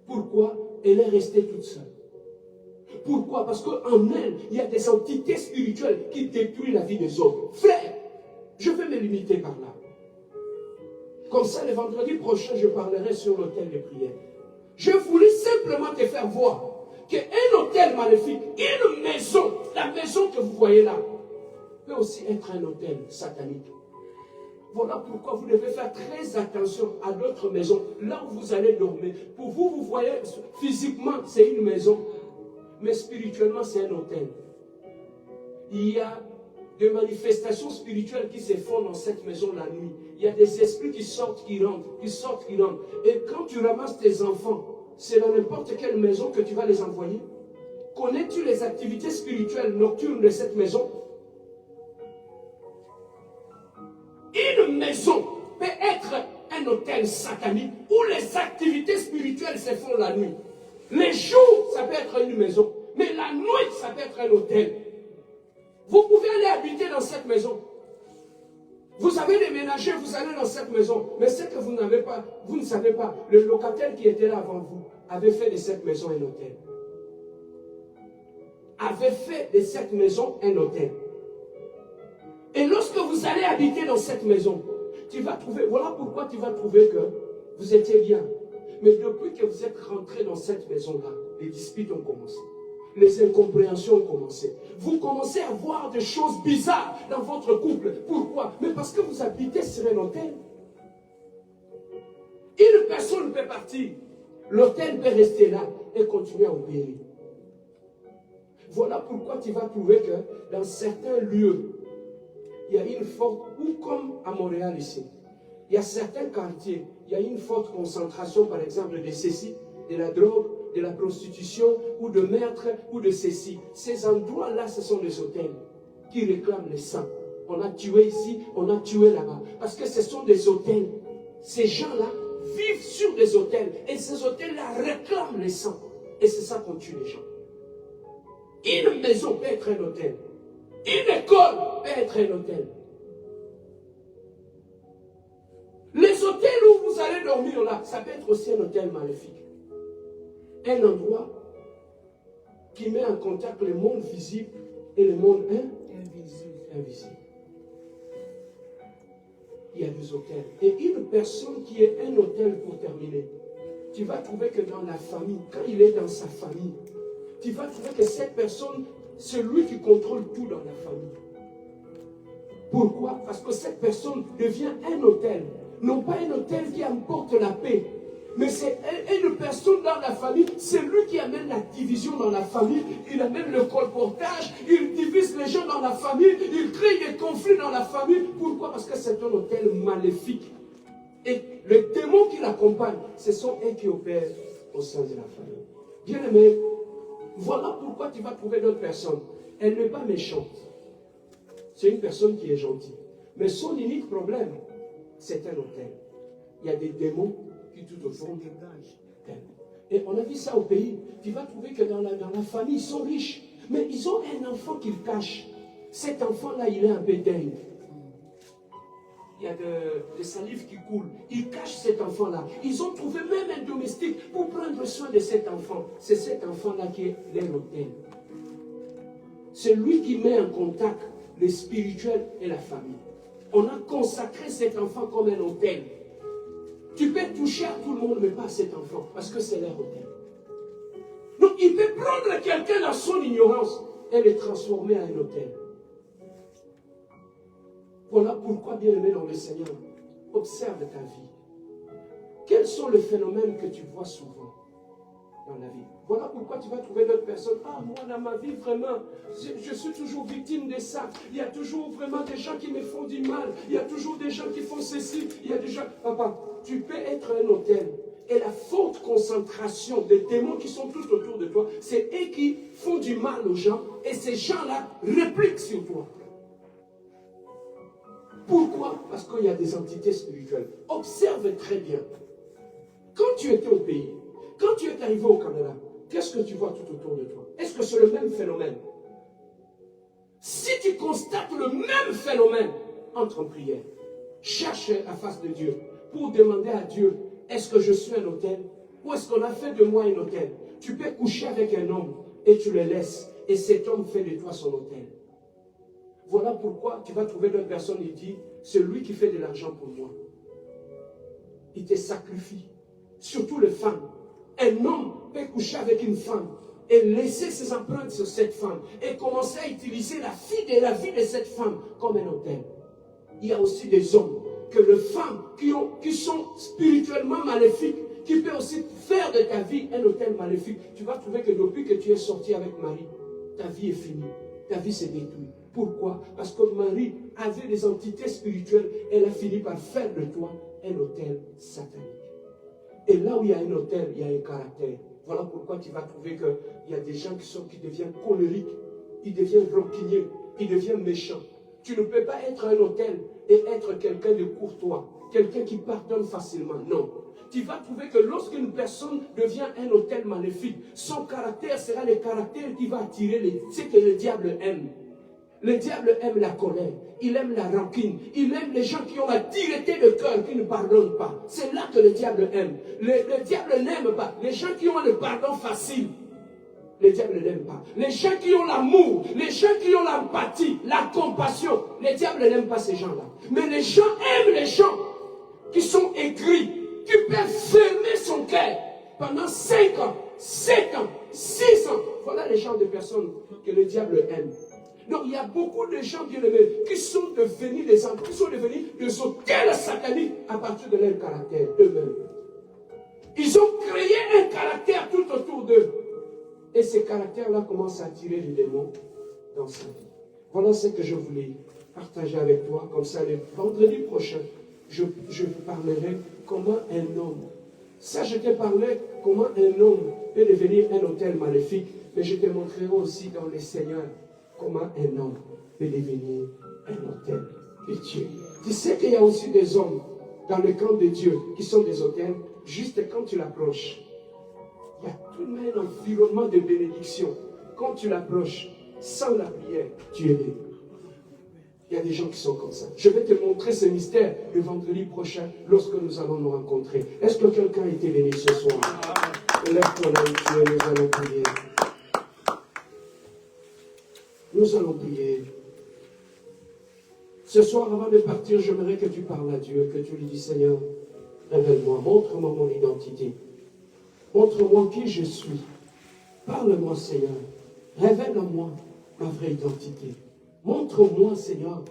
Pourquoi? Elle est restée toute seule. Pourquoi? Parce qu'en elle, il y a des entités spirituelles qui détruisent la vie des autres. Frère, je vais me limiter par là. Comme ça, le vendredi prochain, je parlerai sur l'autel de prière. Je voulais simplement te faire voir qu'un hôtel maléfique, une maison, la maison que vous voyez là, peut aussi être un hôtel satanique. Voilà pourquoi vous devez faire très attention à d'autres maisons, là où vous allez dormir. Pour vous, vous voyez, physiquement, c'est une maison. Mais spirituellement, c'est un hôtel. Il y a des manifestations spirituelles qui se font dans cette maison la nuit. Il y a des esprits qui sortent, qui rentrent, qui sortent, qui rentrent. Et quand tu ramasses tes enfants, c'est dans n'importe quelle maison que tu vas les envoyer. Connais-tu les activités spirituelles nocturnes de cette maison? Une maison peut être un hôtel satanique où les activités spirituelles se font la nuit. Les jours, ça peut être une maison. Mais la nuit, ça peut être un hôtel. Vous pouvez aller habiter dans cette maison. Vous avez déménagé, vous allez dans cette maison. Mais ce que vous n'avez pas, vous ne savez pas, le locataire qui était là avant vous avait fait de cette maison un hôtel. Avait fait de cette maison un hôtel. Et lorsque vous allez habiter dans cette maison, tu vas trouver, voilà pourquoi tu vas trouver que vous étiez bien. Mais depuis que vous êtes rentré dans cette maison-là, les disputes ont commencé. Les incompréhensions ont commencé. Vous commencez à voir des choses bizarres dans votre couple. Pourquoi? Mais parce que vous habitez sur un hôtel. Une personne peut partir. L'hôtel peut rester là et continuer à opérer. Voilà pourquoi tu vas trouver que dans certains lieux, il y a une forte, ou comme à Montréal ici, Il y a certains quartiers, il y a une forte concentration, par exemple, de ceci, de la drogue, de la prostitution, ou de meurtre, ou de ceci. Ces endroits-là, ce sont des hôtels qui réclament le sang. On a tué ici, on a tué là-bas. Parce que ce sont des hôtels. Ces gens-là vivent sur des hôtels. Et ces hôtels-là réclament le sang. Et c'est ça qu'on tue les gens. Une maison peut être un hôtel. Une école peut être un hôtel. Les hôtels où vous allez dormir là, ça peut être aussi un hôtel maléfique. Un endroit qui met en contact le monde visible et le monde invisible. Il y a des hôtels. Et une personne qui est un hôtel, pour terminer, tu vas trouver que dans la famille, quand il est dans sa famille, tu vas trouver que cette personne, c'est lui qui contrôle tout dans la famille. Pourquoi? Parce que cette personne devient un hôtel. Non pas un hôtel qui apporte la paix, mais c'est une personne dans la famille, c'est lui qui amène la division dans la famille, il amène le colportage, il divise les gens dans la famille, il crée des conflits dans la famille. Pourquoi? Parce que c'est un hôtel maléfique. Et les démons qui l'accompagnent, ce sont eux qui opèrent au sein de la famille. Bien aimé, voilà pourquoi tu vas trouver d'autres personnes. Elle n'est pas méchante. C'est une personne qui est gentille. Mais son unique problème, c'est un hôtel. Il y a des démons qui tout autour d'elle. Et on a vu ça au pays. Tu vas trouver que dans la famille, ils sont riches. Mais ils ont un enfant qu'ils cachent. Cet enfant-là, il est un peu dingue. Il y a des salives qui coulent. Ils cachent cet enfant-là. Ils ont trouvé même un domestique pour prendre soin de cet enfant. C'est cet enfant-là qui est leur hôtel. C'est lui qui met en contact le spirituel et la famille. On a consacré cet enfant comme un hôtel. Tu peux toucher à tout le monde, mais pas à cet enfant, parce que c'est leur hôtel. Donc, il peut prendre quelqu'un dans son ignorance et le transformer en un hôtel. Voilà pourquoi, bien-aimé dans le Seigneur, observe ta vie. Quels sont les phénomènes que tu vois souvent dans la vie? Voilà pourquoi tu vas trouver d'autres personnes. Ah, moi, dans ma vie, vraiment, je suis toujours victime de ça. Il y a toujours vraiment des gens qui me font du mal. Il y a toujours des gens qui font ceci. Il y a des gens... Papa, tu peux être un hôtel. Et la forte concentration des démons qui sont tout autour de toi, c'est eux qui font du mal aux gens. Et ces gens-là répliquent sur toi. Pourquoi? Parce qu'il y a des entités spirituelles. Observe très bien. Quand tu étais au pays, quand tu es arrivé au Canada, qu'est-ce que tu vois tout autour de toi? Est-ce que c'est le même phénomène? Si tu constates le même phénomène, entre en prière. Cherche la face de Dieu pour demander à Dieu, est-ce que je suis un hôtel? Ou est-ce qu'on a fait de moi un hôtel? Tu peux coucher avec un homme et tu le laisses. Et cet homme fait de toi son hôtel. Voilà pourquoi tu vas trouver d'autres personnes, il dit, c'est lui qui fait de l'argent pour moi. Il te sacrifie. Surtout les femmes. Un homme peut coucher avec une femme et laisser ses empreintes sur cette femme et commencer à utiliser la vie de cette femme comme un hôtel. Il y a aussi des hommes, que les femmes qui sont spirituellement maléfiques, qui peuvent aussi faire de ta vie un hôtel maléfique. Tu vas trouver que depuis que tu es sorti avec Marie, ta vie est finie. Ta vie s'est détruite. Pourquoi? Parce que Marie avait des entités spirituelles. Elle a fini par faire de toi un hôtel satanique. Et là où il y a un hôtel, il y a un caractère. Voilà pourquoi tu vas trouver qu'il y a des gens qui deviennent colériques, ils deviennent rancuniers, ils deviennent méchants. Tu ne peux pas être un hôtel et être quelqu'un de courtois, quelqu'un qui pardonne facilement. Non. Tu vas trouver que lorsqu'une personne devient un hôtel maléfique, son caractère sera le caractère qui va attirer ce que le diable aime. Le diable aime la colère, il aime la rancune, il aime les gens qui ont la dureté de cœur, qui ne pardonnent pas. C'est là que le diable aime. Le diable n'aime pas les gens qui ont le pardon facile. Le diable n'aime pas. Les gens qui ont l'amour, les gens qui ont l'empathie, la compassion, le diable n'aime pas ces gens-là. Mais les gens aiment les gens qui sont aigris, qui peuvent fermer son cœur pendant 5 ans, 7 ans, 6 ans. Voilà les genres de personnes que le diable aime. Donc il y a beaucoup de gens bien-aimés qui sont devenus des hôtels sataniques à partir de leur caractère eux-mêmes. Ils ont créé un caractère tout autour d'eux. Et ces caractères-là commencent à attirer les démons dans sa vie. Voilà ce que je voulais partager avec toi. Comme ça, le vendredi prochain, je vous parlerai comment un homme. Ça, je t'ai parlé comment un homme peut devenir un autel maléfique, mais je te montrerai aussi dans le Seigneur comment un homme peut devenir un autel de Dieu. Tu sais qu'il y a aussi des hommes dans le camp de Dieu qui sont des autels, juste quand tu l'approches. Il y a tout de même un environnement de bénédiction. Quand tu l'approches, sans la prière, tu es béni. Il y a des gens qui sont comme ça. Je vais te montrer ce mystère le vendredi prochain lorsque nous allons nous rencontrer. Est-ce que quelqu'un a été béni ce soir? Lève-toi là, Dieu, nous allons prier. Nous allons prier. Ce soir, avant de partir, j'aimerais que tu parles à Dieu, que tu lui dis, Seigneur, révèle-moi, montre-moi mon identité. Montre-moi qui je suis. Parle-moi, Seigneur. Révèle-moi ma vraie identité. Montre-moi, Seigneur,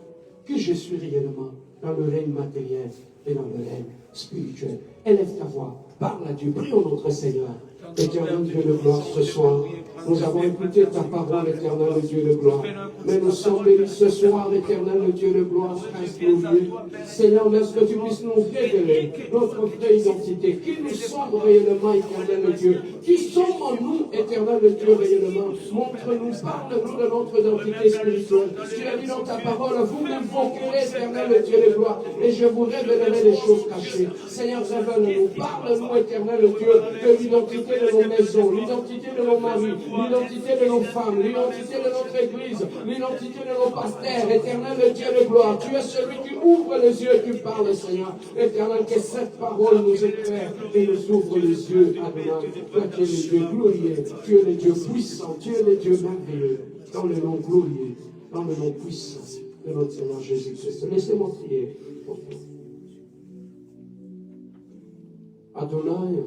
qui je suis réellement dans le règne matériel et dans le règne spirituel. Élève ta voix. Parle à Dieu. Prions notre Seigneur. Éternel Dieu de gloire, ce soir, nous avons écouté ta parole, éternel Dieu de gloire. Mais nous sommes bénis ce soir, éternel Dieu de gloire, Prince glorieux. Seigneur, laisse que tu puisses nous révéler notre vraie identité. Qui nous sommes réellement, éternel Dieu. Qui sommes en nous, éternel Dieu, réellement. Montre-nous, parle-nous de notre identité spirituelle. Tu as dit dans ta parole, vous m'invoquerez, éternel Dieu de gloire, et je vous révélerai les choses cachées. Seigneur, révèle-nous, parle-nous, éternel Dieu, de l'identité de nos maisons, l'identité de nos maris, l'identité de nos femmes, l'identité de notre église, l'identité de nos pasteurs, éternel Dieu de gloire. Tu es celui qui ouvre les yeux et qui parle, Seigneur. Éternel, que cette parole nous éclaire et nous ouvre les yeux, Adonai. Toi, tu es le Dieu glorieux, tu es le Dieu puissant, tu es le Dieu merveilleux, dans le nom glorieux, dans le nom puissant de notre Seigneur Jésus-Christ. Laissez-moi prier pour toi. Adonai,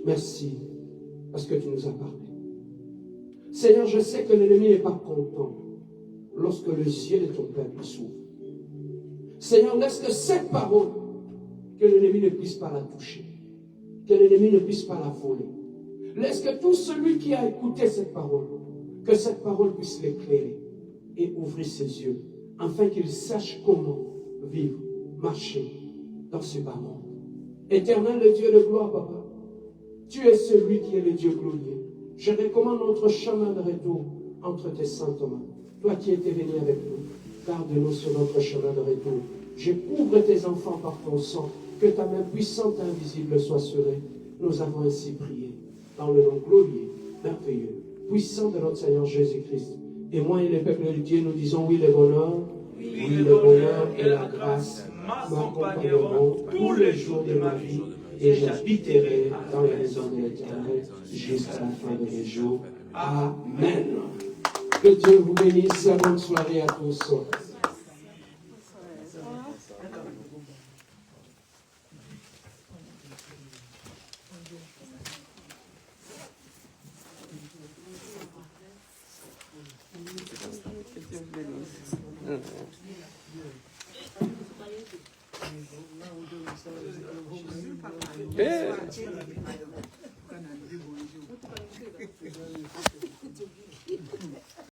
merci parce que tu nous as parlé. Seigneur, je sais que l'ennemi n'est pas content lorsque le ciel de ton peuple s'ouvre. Seigneur, laisse que cette parole, que l'ennemi ne puisse pas la toucher, que l'ennemi ne puisse pas la voler. Laisse que tout celui qui a écouté cette parole, que cette parole puisse l'éclairer et ouvrir ses yeux, afin qu'il sache comment vivre, marcher dans ce bas monde. Éternel, le Dieu de gloire, Papa, tu es celui qui est le Dieu glorieux. Je recommande notre chemin de retour entre tes saintes mains. Toi qui étais venu avec nous, garde-nous sur notre chemin de retour. Je couvre tes enfants par ton sang, que ta main puissante et invisible soit sur eux. Nous avons ainsi prié, dans le nom glorieux, merveilleux, puissant de notre Seigneur Jésus-Christ. Et moi et le peuple de Dieu, nous disons oui le bonheur, oui le bonheur et la grâce m'accompagneront tous les jours de ma vie, et j'habiterai dans la maison de l'Éternel jusqu'à la fin de mes jours. Amen. Que Dieu vous bénisse. Bonne soirée à tous. Yeah.